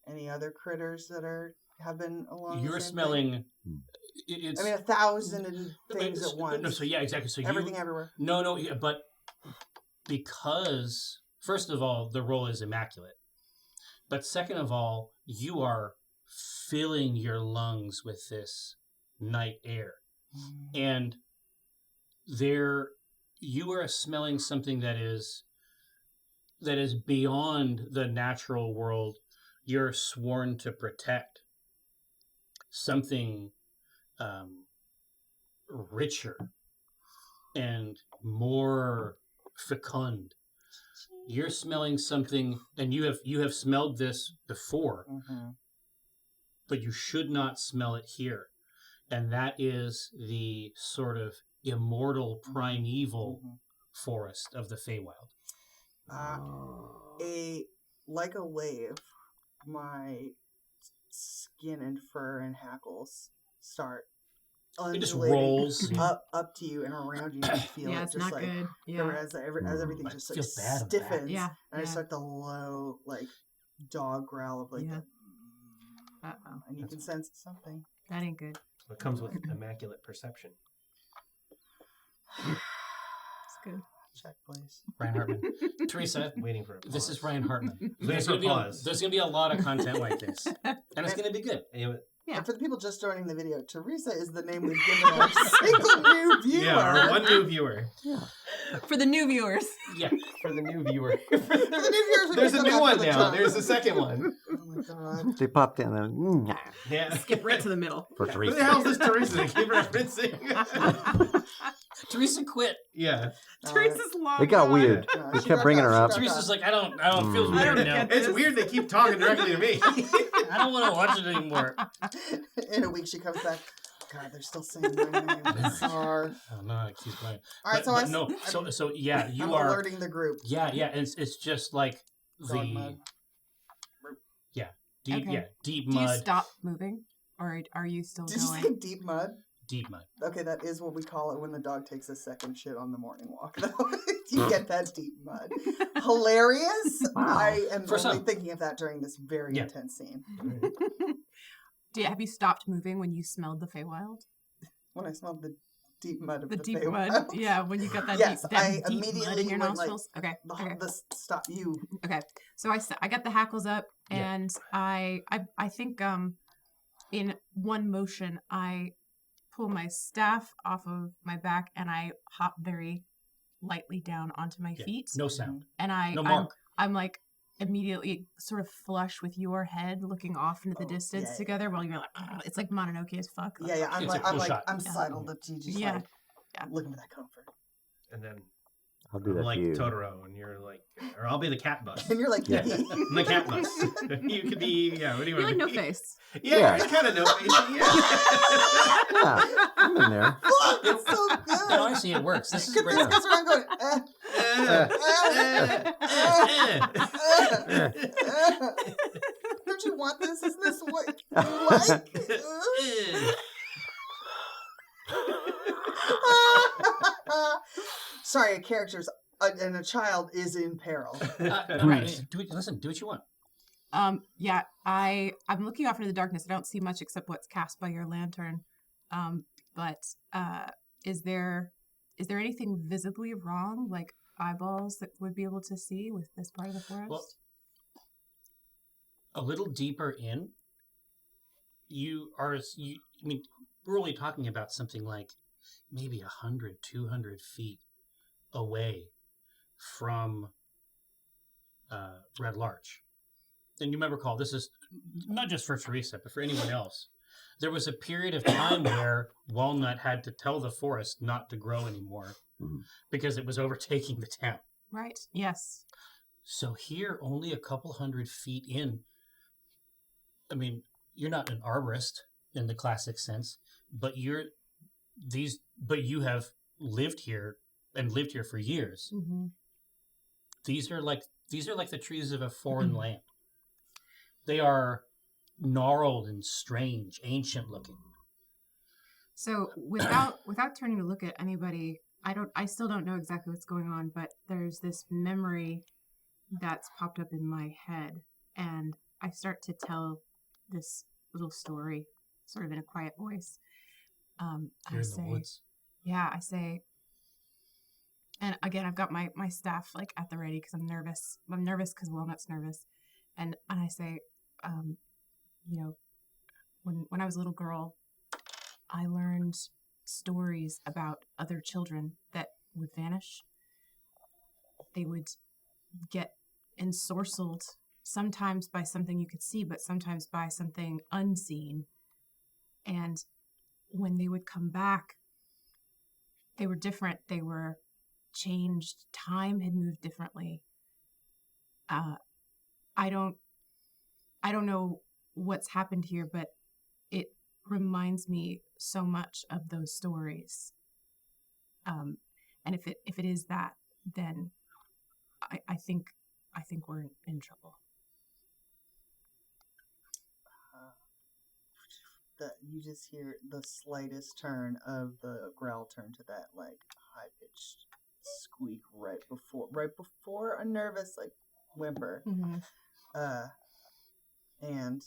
any other critters that have been along? the You're same smelling. Hmm. It's, thing? I mean, 1,000 things at once. No, so yeah, exactly. So Everything everywhere. No, yeah, but because first of all, the roll is immaculate, but second of all, you are filling your lungs with this night air, and you are smelling something that is beyond the natural world you're sworn to protect. Something richer and more fecund. You're smelling something, and you have smelled this before, Mm-hmm. but you should not smell it here. And that is the sort of immortal primeval Mm-hmm. forest of the Feywild. Like a wave, my skin and fur and hackles start It just undulating rolls. up to you and around you. And you feel Yeah, it it's just not like good. Yeah. as everything I just feel like bad about that. stiffens. Yeah, And I yeah. start the low like dog growl of like Yeah. the, Uh-oh. and you can sense something. That ain't good. It comes with immaculate perception. It's good. Check, please. Ryan Hartman. Teresa, Waiting for a this is pause. Ryan Hartman. Waiting There's for gonna, a be a, pause. there's gonna be a lot of content like this, and it's gonna be good. You know, Yeah. And for the people just joining the video, Teresa is the name we've given our single new viewer. yeah, our one new viewer. For the new viewers. Yeah, For the new viewer. For the new viewers, we There's picked a them new after one the now. jump. There's a second one. Oh my god. they popped in and Yeah. Skip right to the middle. for Who the Teresa. hell is this Teresa they keep referencing? Teresa quit. Yeah. Teresa's long. It got gone. weird. No, They she kept bringing her got up. cut. Teresa's like, I don't feel Mm. I weird don't now. get It's weird they keep talking directly to me. I don't want to watch it anymore. In a week, she comes back. God, they're still saying my name. Bizarre. Oh no, it keeps going. All right, But so no, so yeah, you I'm are. alerting the group. Yeah, it's just like Dog mud. deep Okay. deep Do you mud. stop moving? Or are you still Did you going? say deep mud? deep mud. Okay, that is what we call it when the dog takes a second shit on the morning walk, though. You get that deep mud. Hilarious. Wow. I am For only some. thinking of that during this very intense scene. Have you stopped moving when you smelled the Feywild? When I smelled the deep mud of The the deep Feywild. mud. Yeah, when you got that Yes, deep, that I deep mud immediately in your went, nostrils. Okay. Stop you. Okay. So I got the hackles up, and I think in one motion I pull my staff off of my back and I hop very lightly down onto my feet. No sound. And No mark. I'm like immediately sort of flush with your head looking off into the distance together while you're like, it's like Mononoke as fuck. Yeah. I'm sidled up to you, just Yeah. looking for that comfort. And then I'll do I'm that like for you. Totoro, and you're like, or I'll be the cat bus. And you're like, Yeah. I'm the cat bus. You could be, what do you You're want like to no be? face. Yeah, you're kind of no face. Yeah. Yeah, I'm in there. fuck, it's so good. No, honestly, it works. This is This great. goes around going, don't you want this? Isn't this what you like? Sorry, a character's and a child is in peril. Right. Do what you want. I'm looking off into the darkness. I don't see much except what's cast by your lantern. But is there anything visibly wrong, like eyeballs that would be able to see with this part of the forest? Well, a little deeper in, I mean, we're only talking about something like maybe 100, 200 feet away from Red Larch. And you remember, this is not just for Teresa, but for anyone else. There was a period of time where Walnut had to tell the forest not to grow anymore because it was overtaking the town. Right. Yes. So here, only a couple 100 feet in, I mean, you're not an arborist in the classic sense, but you have lived here and lived here for years. Mm-hmm. These are like the trees of a foreign land. They are gnarled and strange, ancient looking. So without turning to look at anybody, I still don't know exactly what's going on, but there's this memory that's popped up in my head, and I start to tell this little story, sort of in a quiet voice. You're in the woods. Yeah, I say, and again, I've got my staff like at the ready because I'm nervous. I'm nervous because Walnut's nervous, and I say, when I was a little girl, I learned stories about other children that would vanish. They would get ensorcelled, sometimes by something you could see, but sometimes by something unseen. And when they would come back, they were different. They were changed. Time had moved differently. I don't know what's happened here, but it reminds me so much of those stories. And if it is that, then I think we're in trouble. You just hear the slightest turn of the growl turn to that like high pitched squeak right before a nervous like whimper. Mm-hmm. And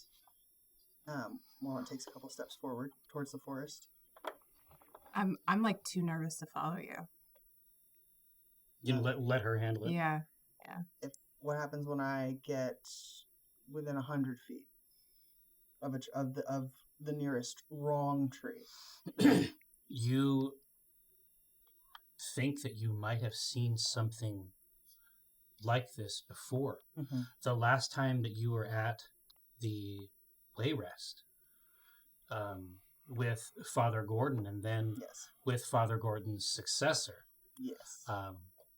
Walnut takes a couple steps forward towards the forest. I'm like too nervous to follow you. You let her handle it. Yeah. What happens when I get within 100 feet of the nearest wrong tree? You think that you might have seen something like this before. Mm-hmm. The last time that you were at the lay rest with Father Gordon, and then with Father Gordon's successor,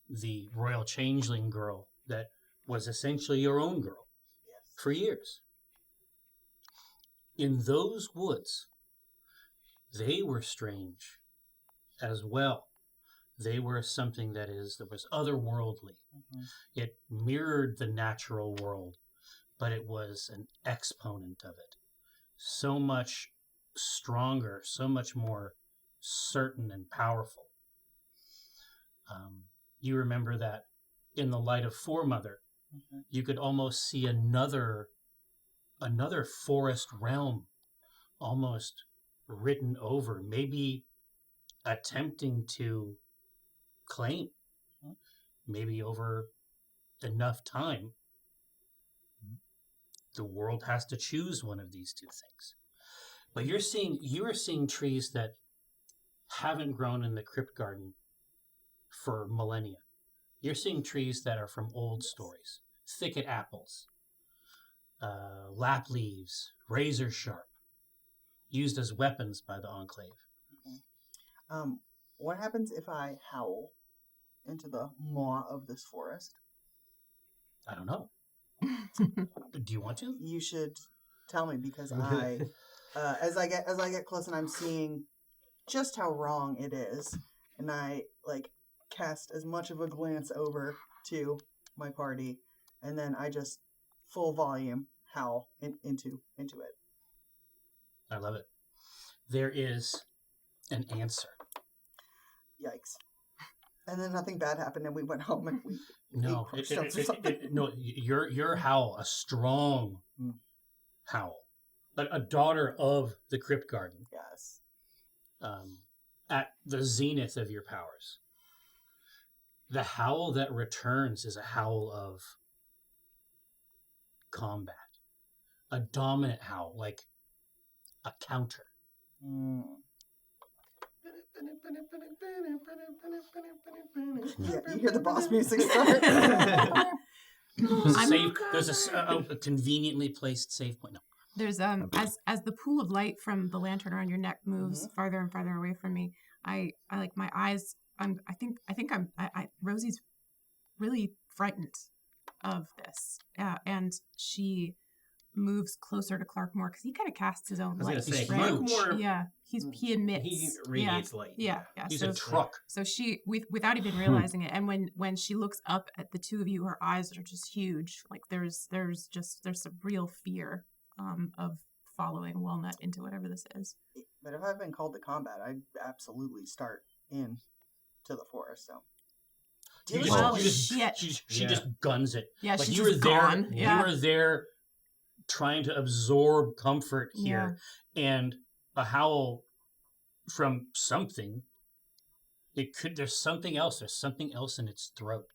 the royal changeling girl that was essentially your own girl for years. In those woods, they were strange as well. They were something that was otherworldly. Mm-hmm. It mirrored the natural world, but it was an exponent of it. So much stronger, so much more certain and powerful. You remember that in the light of Foremother, you could almost see another forest realm almost written over, maybe attempting to claim, maybe over enough time, the world has to choose one of these two things. But you are seeing trees that haven't grown in the crypt garden for millennia. You're seeing trees that are from old stories, thicket apples, lap leaves, razor sharp, used as weapons by the Enclave. What happens if I howl into the maw of this forest? I don't know. Do you want to? You should tell me, because I, as I get close and I'm seeing just how wrong it is, and I cast as much of a glance over to my party, and then I just full volume howl into it. I love it. There is an answer. Yikes! And then nothing bad happened, and we went home and we No, ate crushed or something. no. Your howl, a strong howl, but a daughter of the crypt garden. Yes. At the zenith of your powers. The howl that returns is a howl of combat. A dominant howl, like a counter. Yeah, you hear the boss music start. There's a conveniently placed save point. No. There's as the pool of light from the lantern around your neck moves farther and farther away from me, I like my eyes. I think Rosie's really frightened of this, and she moves closer to Clarkmore because he kind of casts his own light. I was gonna say, right? Clarkmore, Yeah, he emits. he radiates light. Yeah. He's so, a truck. So she, without even realizing it, and when she looks up at the two of you, her eyes are just huge. Like there's some real fear of following Walnut into whatever this is. But if I've been called to combat, I'd absolutely start in to the forest. So She just guns it. Yeah, like she's you were just there. gone. Yeah. You were there, trying to absorb comfort here, and a howl from something. There's something else. There's something else in its throat.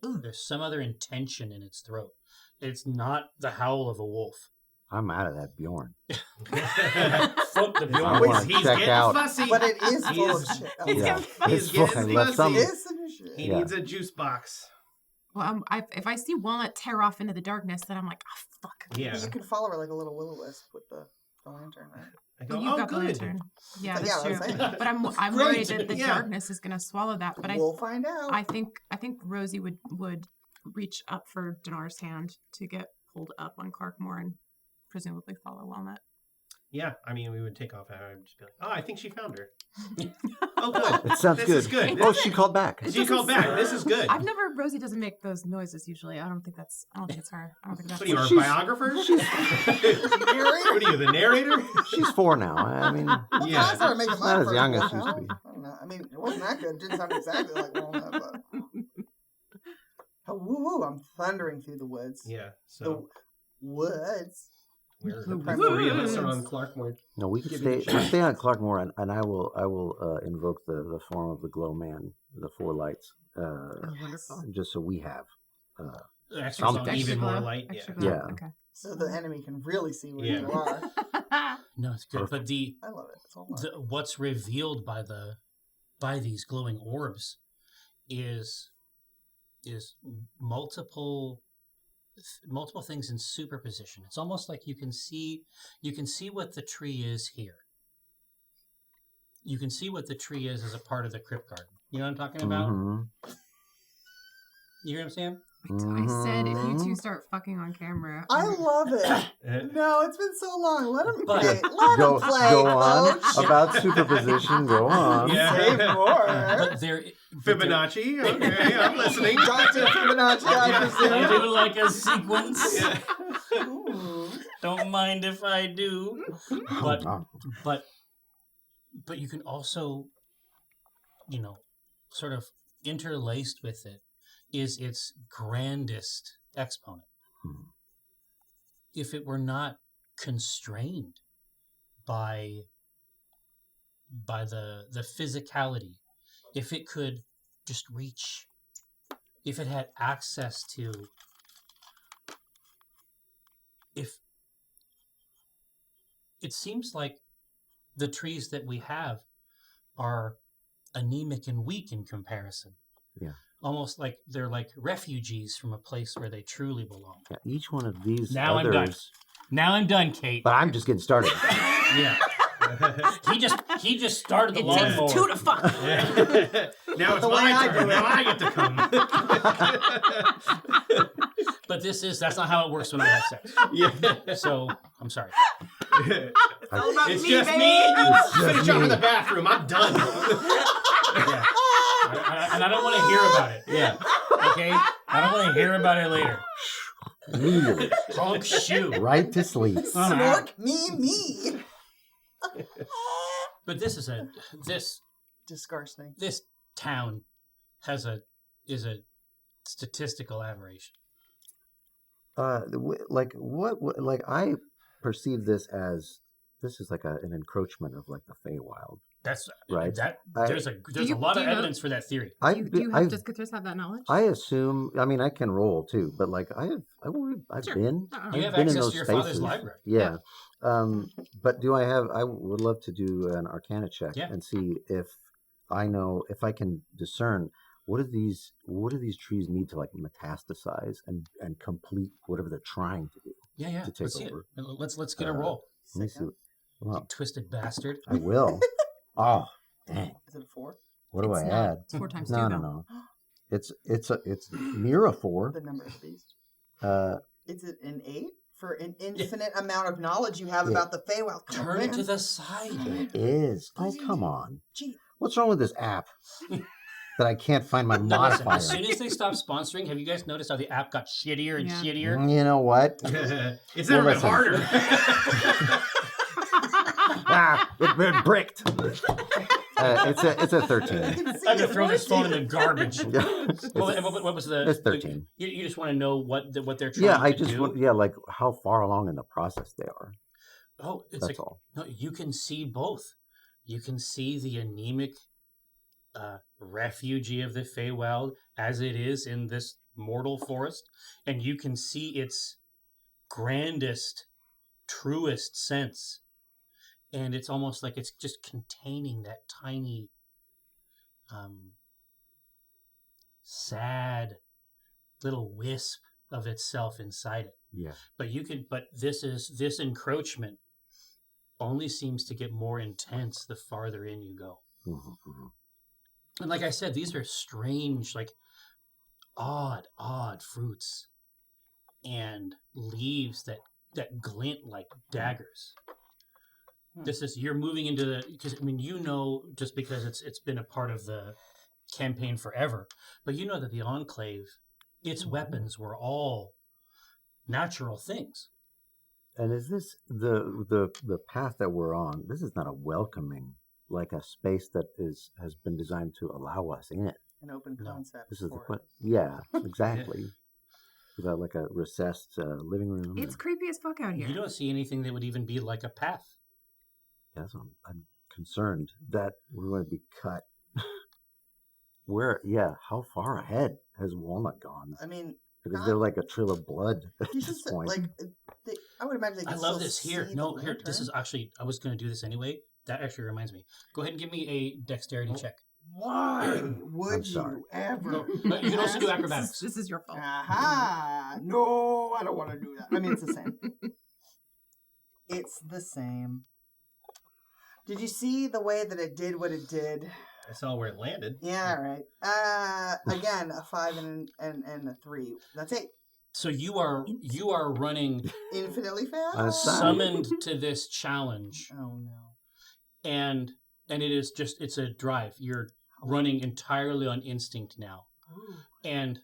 There's some other intention in its throat. It's not the howl of a wolf. I'm out of that Bjorn. Fuck the I Bjorn. wanna He's check getting out. fussy. but it is He full is- of shit. Yeah, He's it's full. I getting left fussy. some. It is some shit. He Yeah. needs a juice box. Well, if I see Walnut tear off into the darkness, then I'm like, oh fuck. Yeah. You can follow her like a little will-o-wisp with the lantern, right? I go, Well, you've got the good. lantern. Yeah, Yeah, that's I was true. saying. But I'm Great. worried that the Yeah. darkness is going to swallow that. But We'll find out. I think Rosie would reach up for Donar's hand to get pulled up on Clarkmore and presumably follow Walnut. Yeah, I mean, we would take off. I would just be like, oh, I think she found her. Oh, good. It sounds This good. is good. Oh, she called back. She called back. This is good. Rosie doesn't make those noises usually. I don't think it's her. I don't think that's What are you, our She's- biographer? What are you, the narrator? She's 4 now. I mean, Yeah. I started making not my as first young as wolf she used to howl. be. I don't know. I mean, it wasn't that good. It didn't sound exactly like Walnut, but oh, woo, I'm thundering through the woods. Yeah, The so woods. we're The the three of us are woods. on Clarkmore. no, we can Give stay. it a We'll shot. stay on Clarkmore, and I will invoke the form of the glow man, the 4 lights, Oh, wonderful. just so we have. Extra Something. zombies. Even more glow, light, extra yeah. glow. Yeah. Okay. So the enemy can really see where Yeah. you are. No, it's good. But I love it. It's all love. what's revealed by these glowing orbs is multiple things in superposition. It's almost like you can see what the tree is here. You can see what the tree is as a part of the crypt garden. You know what I'm talking about? Mhm. You hear what I'm saying? I said if you two start fucking on camera. I love it. Uh, No, it's been so long. Let him But- play. Let Go, him play, go on coach. about superposition. Go on. Yeah. Say more. But there, Fibonacci. Okay, I'm listening. Dr. Fibonacci, I I presume. do like a sequence. Yeah. Ooh. Don't mind if I do. But but you can also, sort of interlaced with it is its grandest exponent. If it were not constrained by the physicality, if it could just reach, if it had access to, if it seems like the trees that we have are anemic and weak in comparison. Yeah. Almost like they're like refugees from a place where they truly belong. Yeah, each one of these Now others, I'm done. Now I'm done, Kate. But I'm just getting started. Yeah. he just started the It takes lawnmower. two to fuck. Now it's The way my I turn. do it. Now I get to come. But that's not how it works when we have sex. Yeah. So I'm sorry. All about It's me, just baby. me and you. It's just Finish up in me. the bathroom. I'm done. Yeah. And I don't want to hear about it. Yeah. Okay? I don't want to hear about it later. Immediately. Honk shoe. Right to sleep. Snork me. But this Disgusting. this town is a statistical aberration. Like I perceive this as this is like an encroachment of like the Feywild. That's Right. There's a you- lot do of you know- evidence for that theory. Do does K'Thriss have that knowledge? I assume. I mean, I can roll too, but like I've Sure. been. Uh-uh. You I've have been in access those to your father's spaces. library. Yeah. But do I have? I would love to do an Arcana check Yeah. and see if I know if I can discern what do these trees need to like metastasize and complete whatever they're trying to do. Yeah. To take Let's see over. it. Let's get a roll. Let me see. Well, You twisted bastard. I will. Oh, dang! Is it a 4? What do It's I not. add? It's 4 times No, 2, no, though. no. It's near a 4. The number of the beast. Uh, Is it an 8? For an infinite amount of knowledge you have Yeah. about the Feywild. Come on, Turn it man. to the side. it is. Oh, come on. Gee, What's wrong with this app that I can't find my No, listen, modifier? as soon as they stopped sponsoring, have you guys noticed how the app got shittier and Yeah. shittier? You know what? It's never been listen. harder. It bricked. It's a 13. I'm gonna throw this phone in the garbage. Yeah. What was the? It's 13. You just want to know what they're trying Yeah, I to just do. want like how far along in the process they are. Oh, it's That's like all. no. You can see both. You can see the anemic refugee of the Feywild as it is in this mortal forest, and you can see its grandest, truest sense. And it's almost like it's just containing that tiny, sad little wisp of itself inside it. Yeah. But this encroachment only seems to get more intense the farther in you go. Mm-hmm. And like I said, these are strange, like odd fruits and leaves that glint like daggers. This is you're moving into the because I mean just because it's been a part of the campaign forever, but you know that the Enclave, its weapons were all natural things. And is this the path that we're on? This is not a welcoming, like a space that has been designed to allow us in. an open No. concept. This is the for it. yeah, exactly. Without like a recessed living room. It's creepy as fuck out here. You don't see anything that would even be like a path. Yes, I'm concerned that we're going to be cut. Where? Yeah, how far ahead has Walnut gone? I mean, Is there like a trail of blood at he's this just point? like I would imagine. They I could love still this here. see No, the here. This lantern. is actually. I was going to do this anyway. That actually reminds me. Go ahead and give me a dexterity check. Why would sorry. you ever? No, but you can also do ask- acrobatics. This is your fault. Aha! No, I don't want to do that. I mean, it's the same. It's the same. Did you see the way that it did what it did? I saw where it landed. Yeah, right. Again, a 5 and a 3. That's 8. So you are running Infinitely fast. On its side. summoned to this challenge, Oh no. and it is just it's a drive. You're running entirely on instinct now, and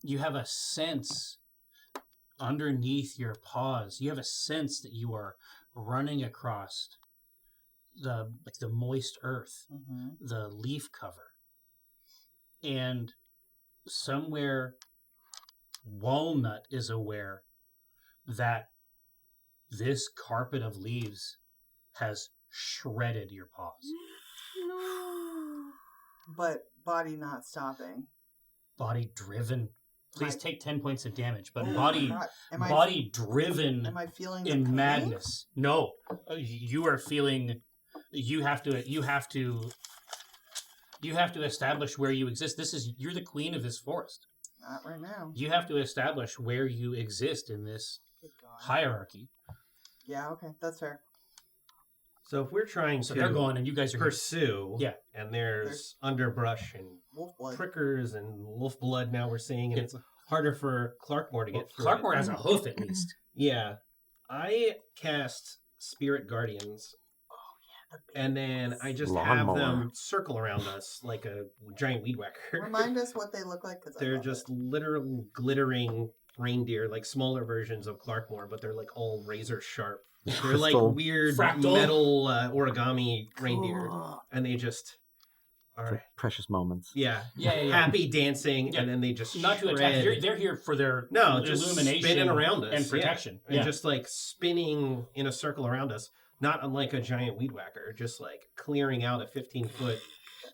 you have a sense underneath your paws. You have a sense that you are running across the moist earth, Mm-hmm. the leaf cover, and somewhere Walnut is aware that this carpet of leaves has shredded your paws. But body not stopping. Body driven. Please Right. take 10 points of damage, but Oh, body God. body driven Am I feeling the in pain? madness. No, you are feeling. You have to establish where you exist. You're the queen of this forest. Not right now. You have to establish where you exist in this Good God. hierarchy. Yeah, okay, that's fair. So if we're trying So to they're going, and you guys are pursue, Yeah. and there's underbrush and Wolf blood. prickers and wolf blood now we're seeing, and Yeah. it's harder for Clarkmore to get through. Clarkmore it. has a hoof at least. Yeah. I cast Spirit Guardians. And then I just have Lawnmower. them circle around us like a giant weed whacker. Remind us what they look like, because They're just literal glittering reindeer, like smaller versions of Clarkmore, but they're like all razor sharp. They're like Crystal. weird Fractal. metal origami reindeer, Cool. and they just are Precious moments. yeah, Yeah. happy dancing, Yeah. and then they just Not to shred. attack. They're here for their No, just illumination spinning around us and yeah. protection. and Yeah. just like spinning in a circle around us, not unlike a giant weed whacker, just like clearing out a 15-foot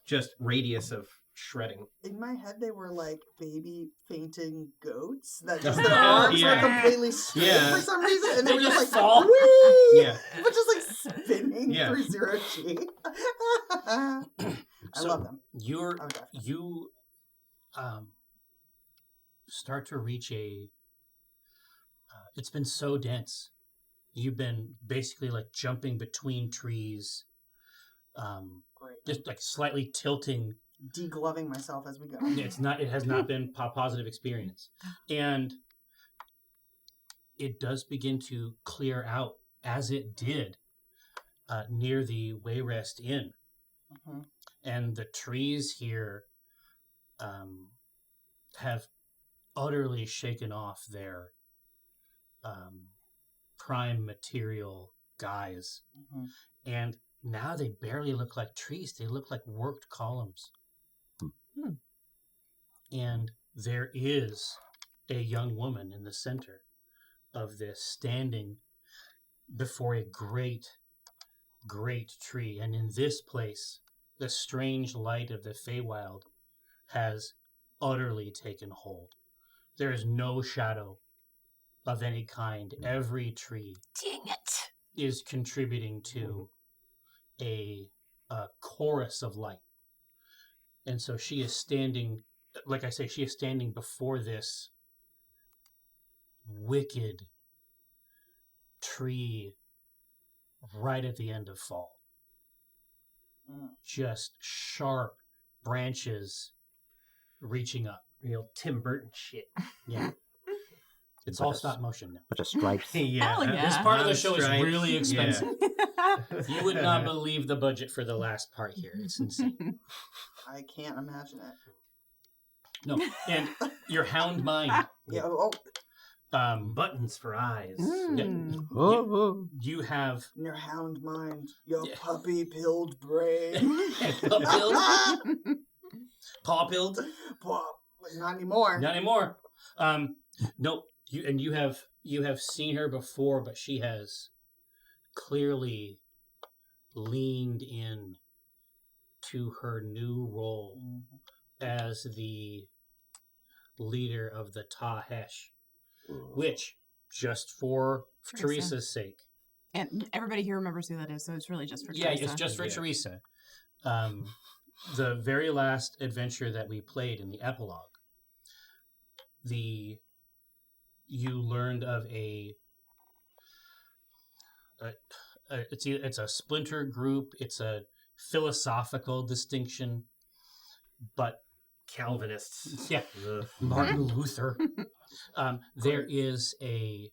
just radius of shredding. In my head, they were like baby fainting goats that just Oh, their arms yeah. were completely straight Yeah. for some reason, and they They were just just like fall. whee! Yeah. but just like spinning Yeah. through zero G. I So love them. You're Oh, definitely. you start to reach a. It's been so dense. You've been basically like jumping between trees, Great. just like slightly tilting. Degloving myself as we go. It has not been a positive experience, and it does begin to clear out as it did near the Wayrest Inn. Mhm. And the trees here have utterly shaken off their prime material guise. Mhm. And now they barely look like trees. They look like worked columns. And there is a young woman in the center of this, standing before a great, great tree. And in this place, the strange light of the Feywild has utterly taken hold. There is no shadow of any kind. Every tree Dang it. is contributing to a chorus of light. And so she is standing, like I say, she is standing before this wicked tree right at the end of fall. Mm. Just sharp branches reaching up. Real Tim Burton shit. Yeah. It's But all it's- stop motion now. Bunch of stripes. Yeah. Hell yeah. This part of the show is Stripes. really Yeah. expensive. You would not believe the budget for the last part here. It's insane. I can't imagine it. No, and your hound mind. Yeah. Oh, Buttons for eyes. Mm. Oh, You have your hound mind, your Yeah. puppy pilled brain. paw pilled. Well, not anymore. Not anymore. No, you have seen her before, but she has clearly leaned in to her new role as the leader of the Tahesh, which, just for Trystan. Teresa's sake, And everybody here remembers who that is, so it's really just for yeah, Trystan. it's just for Yeah. Teresa. The very last adventure that we played in the epilogue, you learned of it's a splinter group. It's a philosophical distinction, but Calvinists. yeah, Ugh. Martin Luther. There is a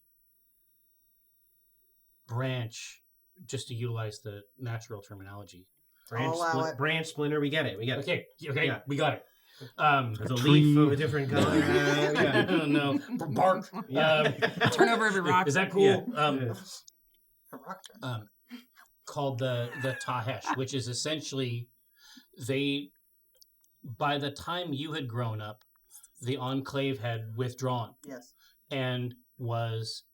branch, just to utilize the natural terminology. Branch, I'll allow it. branch splinter. We get it. We get it. Okay, Yeah. we got it. There's a leaf of a different color. I don't know. Bark. Yeah. Turn over every rock. Is that cool? Yeah. A rock turn. called the Tahesh, which is essentially by the time you had grown up, the Enclave had withdrawn Yes. and was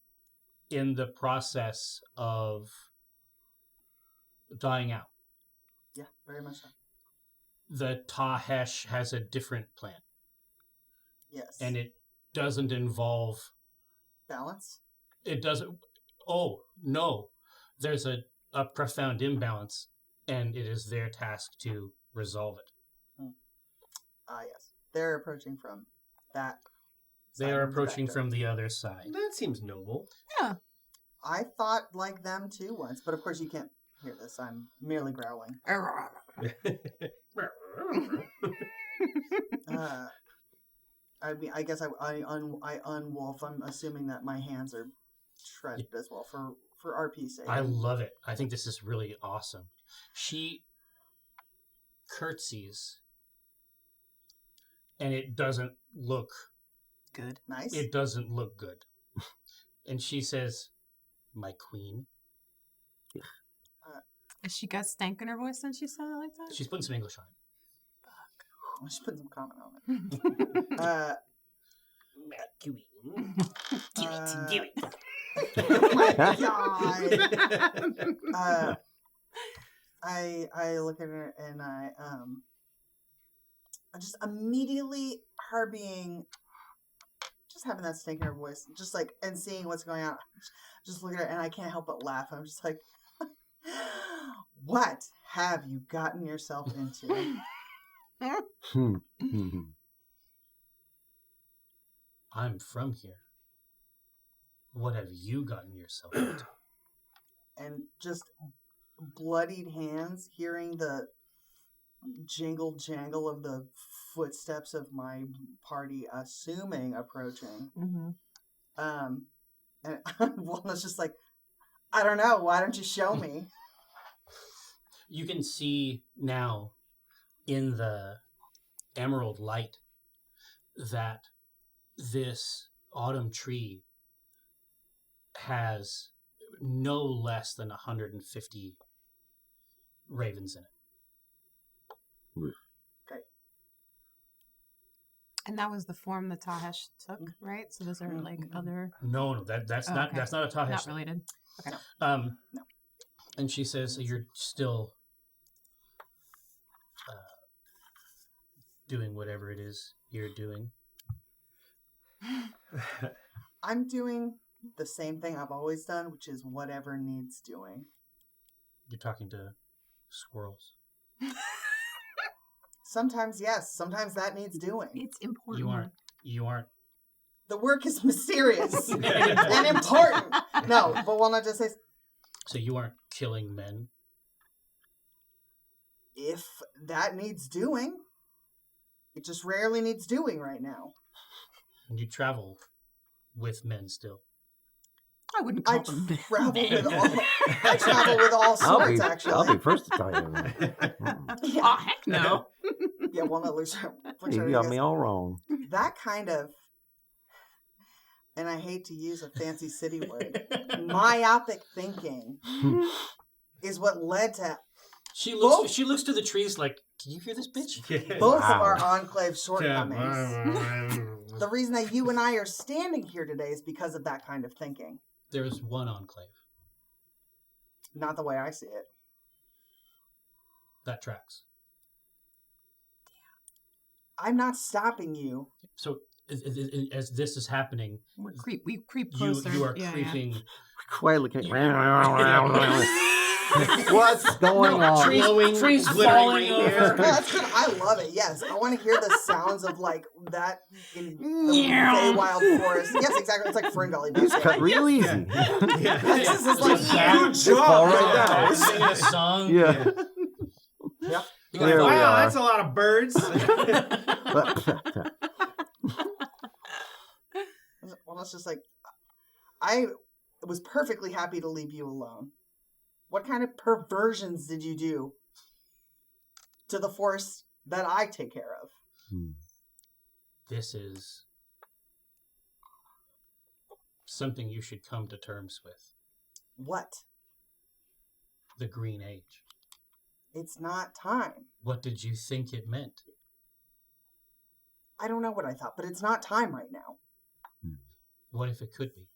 in the process of dying out. Yeah, very much so. The Tahesh has a different plan, Yes. and it doesn't involve. Balance? It doesn't. Oh, no. There's a profound imbalance, and it is their task to resolve it. Yes. They're approaching from that They side are of the approaching vector. from the other side. That seems noble. Yeah. I thought like them too once, but of course you can't hear this. I'm merely growling. I mean, I guess I unwolf. I'm assuming that my hands are shredded as well for RP's sake. I love it. I think this is really awesome. She curtsies, and it doesn't look Good. Nice. It doesn't look good. And she says, "My queen." Has she got stank in her voice when she said it like that? She's putting some English on it. I should put some comment on it. Give it. it. Oh my god. I look at her and I just immediately her being just having that stink in her voice, just like and seeing what's going on. Just look at her and I can't help but laugh. I'm just like, what have you gotten yourself into? I'm from here. What have you gotten yourself into? And just bloodied hands, hearing the jangle of the footsteps of my party, assuming approaching. Mm-hmm. And Walnut's just like, I don't know. Why don't you show me? You can see now in the emerald light that this autumn tree has no less than 150 ravens in it. And that was the form the Tahesh took, right? So those are like other No, that's not okay. that's not a Tahesh. not related. Okay. No. And she says, "You're still doing whatever it is you're doing." I'm doing the same thing I've always done, which is whatever needs doing. You're talking to squirrels. Sometimes yes, sometimes that needs doing. It's important. You aren't. The work is mysterious and important. No, but Walnut just says, So you aren't killing men. if that needs doing, it just rarely needs doing right now. And you travel with men still. I wouldn't I call them travel men. with all. I travel with all sorts. Actually, I'll be first to tell you that. Yeah. Oh, heck no. Yeah, Walnut looks her. You got me all wrong. That kind of, and I hate to use a fancy city word, myopic thinking is what led to She Both- looks. She looks to the trees like, "Can you hear this bitch?" both Wow. of our enclave shortcomings. The reason that you and I are standing here today is because of that kind of thinking. There's one enclave. Not the way I see it. That tracks. I'm not stopping you. So as this is happening, We creep you closer. you are Yeah, creeping. Quietly. What's going on? Trees falling No, over. that's good. I love it. Yes, I want to hear the sounds of like that in the Meow. Feywild forest. Yes, exactly. It's like Ferngully. He's That's cut it. real easy. This is like Good Just fall job. right down. Singing a song. Yeah. Yep. There we Wow, are. that's a lot of birds. Well, it's just like I was perfectly happy to leave you alone. What kind of perversions did you do to the force that I take care of? This is something you should come to terms with. What? the Green Age. It's not time. What did you think it meant? I don't know what I thought, but it's not time right now. What if it could be?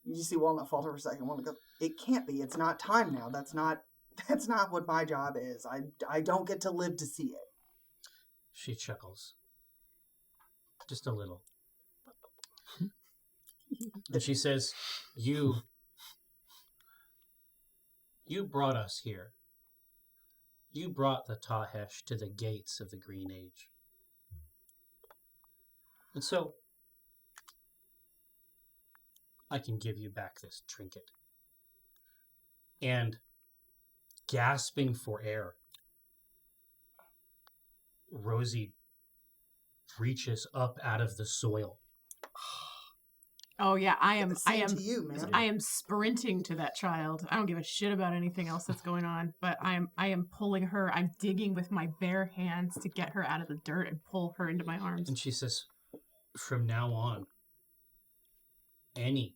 You just see Walnut falter for a second. Walnut goes, "It can't be. It's not time now. That's not what my job is. I don't get to live to see it." She chuckles. Just a little. And she says, You brought us here. You brought the Tahesh to the gates of the Green Age. And so, I can give you back this trinket. And gasping for air, Rosie reaches up out of the soil. Oh yeah, I Same to you, man. am sprinting to that child. I don't give a shit about anything else that's going on, but I am pulling her. I'm digging with my bare hands to get her out of the dirt and pull her into my arms. And she says, from now on, any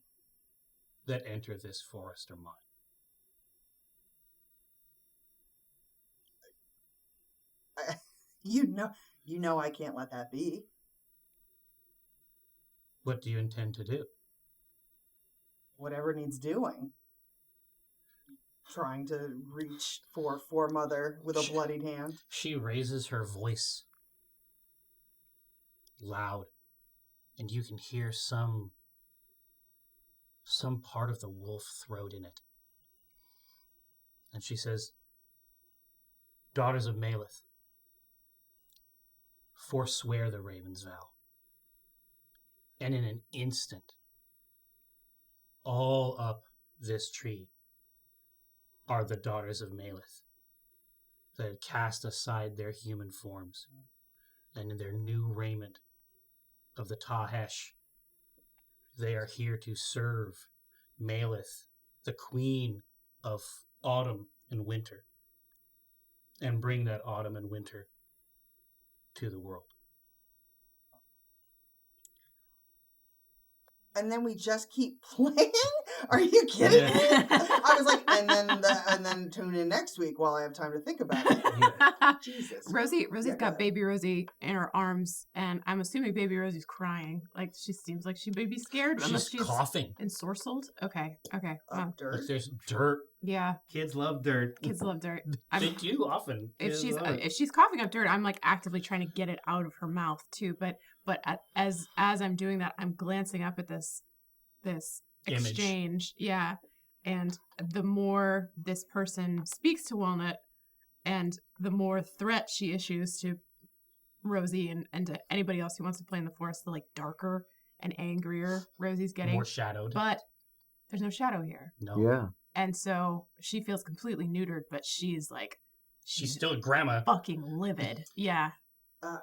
that enter this forest are mine. You know I can't let that be. What do you intend to do? Whatever needs doing. Trying to reach for Foremother with a bloodied hand. She raises her voice loud, and you can hear some part of the wolf throat in it. And she says, Daughters of Maleth, forswear the Raven's vow. And in an instant, all up this tree are the Daughters of Maleth that had cast aside their human forms, and in their new raiment of the Tahesh, they are here to serve Maleth, the queen of autumn and winter, and bring that autumn and winter to the world. And then we just keep playing? Are you kidding me? I was like, and then tune in next week while I have time to think about it. Jesus. Rosie's got baby Rosie in her arms, and I'm assuming baby Rosie's crying. Like, she seems like she may be scared. Unless she's coughing. Ensorcelled? Okay. Dirt. Like there's dirt. Yeah. Kids love dirt. Kids love dirt. They do often. If she's coughing up dirt, I'm like actively trying to get it out of her mouth too. But as I'm doing that, I'm glancing up at this exchange. Yeah. And the more this person speaks to Walnut, and the more threat she issues to Rosie and to anybody else who wants to play in the forest, the like darker and angrier Rosie's getting. More shadowed. But there's no shadow here. No. Yeah. And so she feels completely neutered, but she's still a grandma. Fucking livid. Yeah. I'm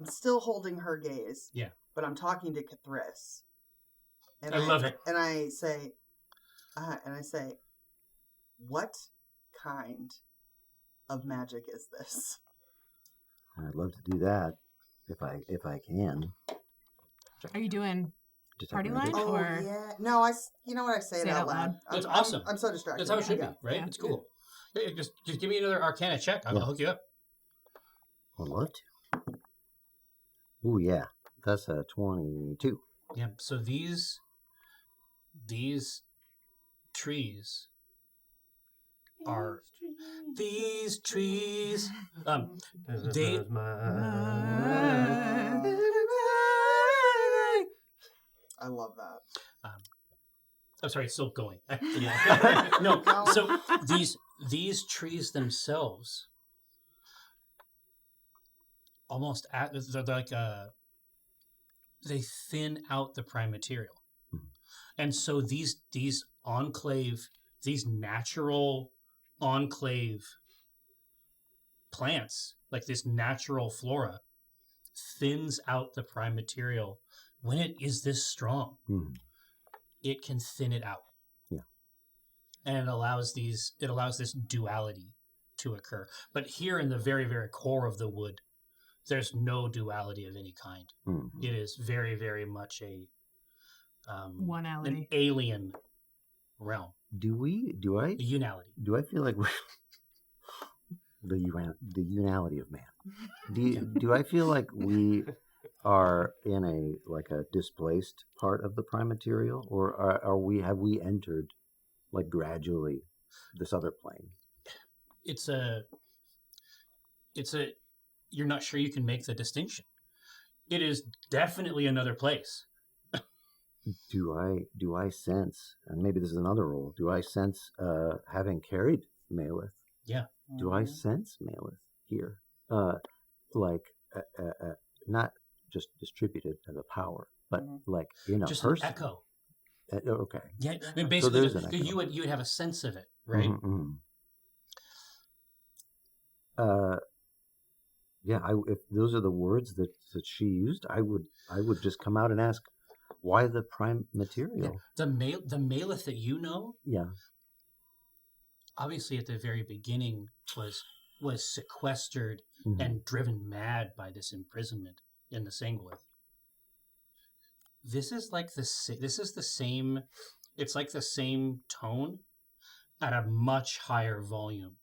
still holding her gaze. Yeah. But I'm talking to K'Thriss. And I love it. And I say, what kind of magic is this? I'd love to do that if I can. Are you doing Just party have to line? do it. Oh, Or yeah. No, you know what? I say it out loud. That's awesome. I'm so distracted. That's how it should Yeah. be, right? Yeah. It's cool. Hey, just give me another Arcana check. I'll hook you up. I'd love to. Ooh, yeah. That's a 22. Yeah. So these trees are these trees. They I love that. I'm sorry, it's still going. Yeah. No. So these trees themselves almost they're like they thin out the prime material. And so these natural enclave plants, like this natural flora, thins out the prime material. When it is this strong, it can thin it out. Yeah. And it allows this duality to occur. But here in the very, very core of the wood, there's no duality of any kind. Mm-hmm. It is very, very much One-ality. an alien realm. Do I The unality. feel like we're the unality of man? Do I feel like we are in a displaced part of the prime material, or have we entered like gradually this other plane? It's a you're not sure you can make the distinction. It is definitely another place. Do I sense, and maybe this is another role, do I sense having carried Maleth? Yeah. Do I sense Maleth here? Not just distributed as a power, but like in a Just person. an echo. Okay. Yeah, I mean, basically, there's an echo. you would have a sense of it, right? Mhm, yeah. If those are the words that she used, I would just come out and ask, why the prime material? The Maleth that you know, Yeah. obviously at the very beginning was sequestered Mhm. and driven mad by this imprisonment in the Sangolith. This is like the same. It's like the same tone at a much higher volume.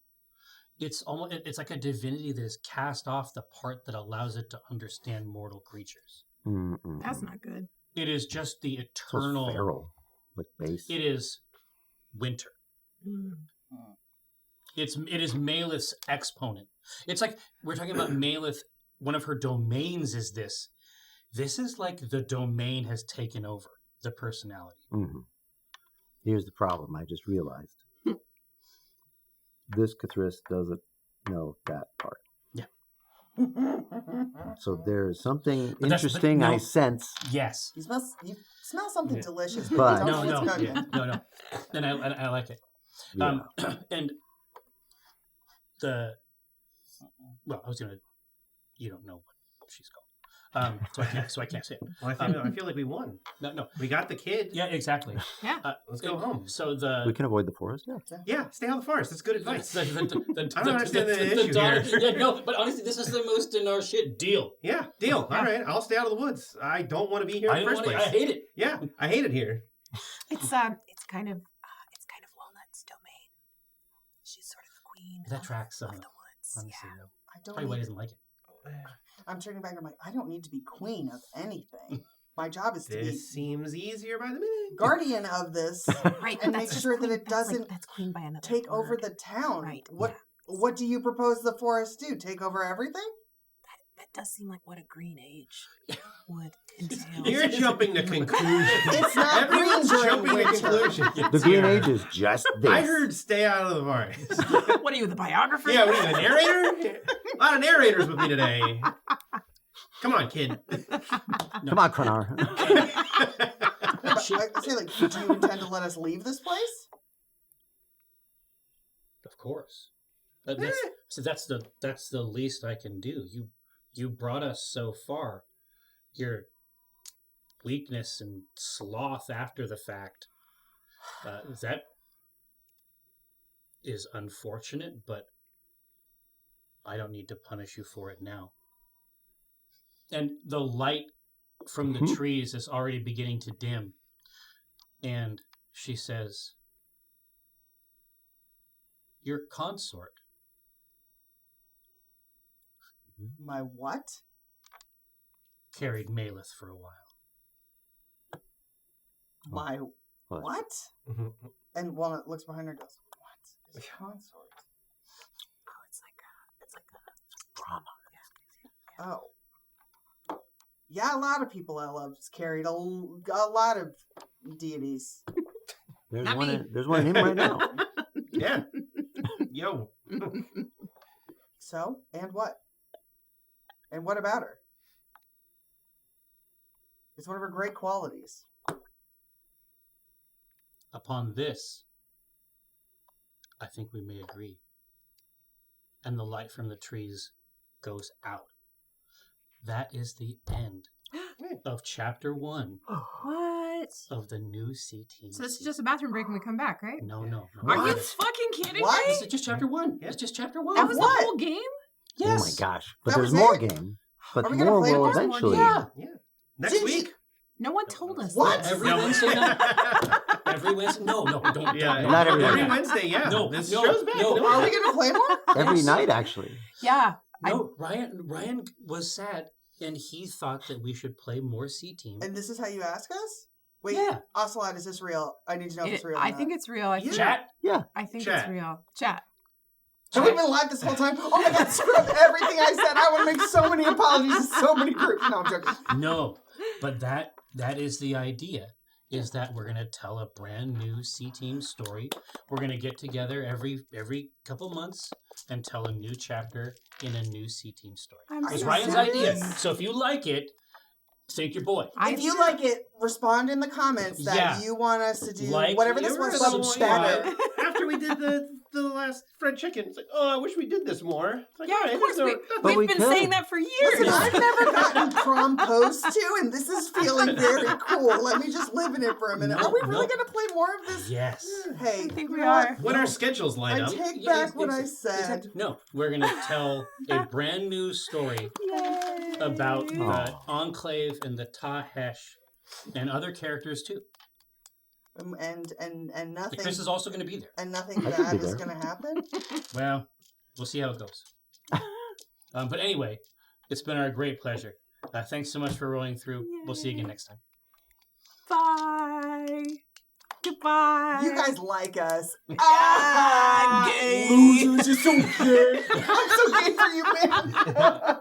It's like a divinity that is cast off the part that allows it to understand mortal creatures. Mm-mm. That's not good. It is just the So eternal. feral, like base. It is winter. It is Maleth's exponent. It's like we're talking about Maleth. One of her domains is this. This is like the domain has taken over the personality. Mm-hmm. Here's the problem. I just realized this K'Thriss doesn't know that part. Yeah. So there's something But interesting no. I sense. Yes. You smell something delicious. But- Don't No. know what's cooking. No. And I like it. Yeah. And I was gonna. You don't know what she's called. So I can't say it. Well, I feel like we won. No. We got the kid. Yeah, exactly. Let's go home. So we can avoid the forest. Yeah. Yeah, stay out of the forest. That's good advice. I don't understand the issue here. Yeah, no, but honestly, this is the most Donaar shit. Deal. Yeah, deal. All right, I'll stay out of the woods. I don't want to be here in the first place. I hate it. Yeah, I hate it here. It's kind of Walnut's domain. She's sort of the queen. That tracks. of the woods. Honestly, Yeah. though. I don't Probably why he need, doesn't like it. I'm turning back. I'm like, I don't need to be queen of anything. My job is to be This seems easier by the minute. guardian of this Right, and but make that's sure that queen- it that's doesn't that's queen by another take over word. the town. Right. What do you propose the forest do? Take over everything? That does seem like what a green age would entail. You're jumping to conclusions. It's not Everyone's green during jumping to winter. conclusions. The Green here. Age is just this. I heard stay out of the forest. What are you, the biographer? Yeah, what are you, the narrator? A lot of narrators with me today. Come on, kid. Come on, Kronar. But I say, like, do you intend to let us leave this place? Of course. So that's the least I can do. You brought us so far. Your weakness and sloth after the fact. That is unfortunate, but I don't need to punish you for it now. And the light from the trees is already beginning to dim. And she says, your consort. My what? Carried Maleth for a while. My What? what? And Walnut looks behind her and goes, what is consort? Oh, it's like a Brahma. Oh. Yeah, a lot of people I love carried a lot of deities. There's Not one. me. There's one in him right now. Yeah. Yo. So, and what? And what about her? It's one of her great qualities. Upon this, I think we may agree. And the light from the trees goes out. That is the end of chapter 1 What? of the new CT. So this is just a bathroom break and we come back, right? No. Are you What? fucking kidding What? me? This is just chapter 1. Yeah. It's just chapter 1. That was What? the whole game? Yes. Oh my gosh! But That there's was more it? game. But Are we gonna more play will more? eventually. Yeah. Yeah. Next Didn't week. No one told us. What? that. Every Wednesday night. Every Wednesday. No, don't. Yeah, don't. Not every Wednesday. Yeah, No, this no, show's back. no. Are we gonna play more? Every Yes. night, actually. Yeah. No, Ryan was sad, and he thought that we should play more C Team. And this is how you ask us? Wait, Yeah. Ocelot, is this real? I need to know if it's real. I think it's real. I think, Chat. I think Chat. it's real. Chat. Have we been live this whole time? Oh my god, screw up everything I said. I want to make so many apologies to so many groups. No, I'm joking. No, but that is the idea. Is that we're gonna tell a brand new C Team story. We're gonna get together every couple months and tell a new chapter in a new C Team story. It's so Ryan's serious? idea. So if you like it, thank your boy. If you like it, respond in the comments that Yeah. you want us to do Like, whatever this You were was, a but little- subscribe. better. After we did the last fried chicken, it's like, oh, I wish we did this more. It's like, Yeah, all right, of course. there's But we We've been could. saying that for years. Listen, I've never gotten prom posed to, and this is feeling very cool. Let me just live in it for a minute. No, Are we really no. going to play more of this? Yes. Hey, I think you we know what? are. when our schedules line I up. take Yeah, back what I ex- said. exactly. No, we're gonna tell a brand new story Yay. about the Aw. Enclave and the Tahesh and other characters too. And nothing. Kris is also going to be there. And nothing I could bad be is there. going to happen. Well, we'll see how it goes. But anyway, it's been our great pleasure. Thanks so much for rolling through. We'll see you again next time. Bye. Goodbye. You guys like us. Ah, gay. Losers, you're so gay. I'm so gay for you, man.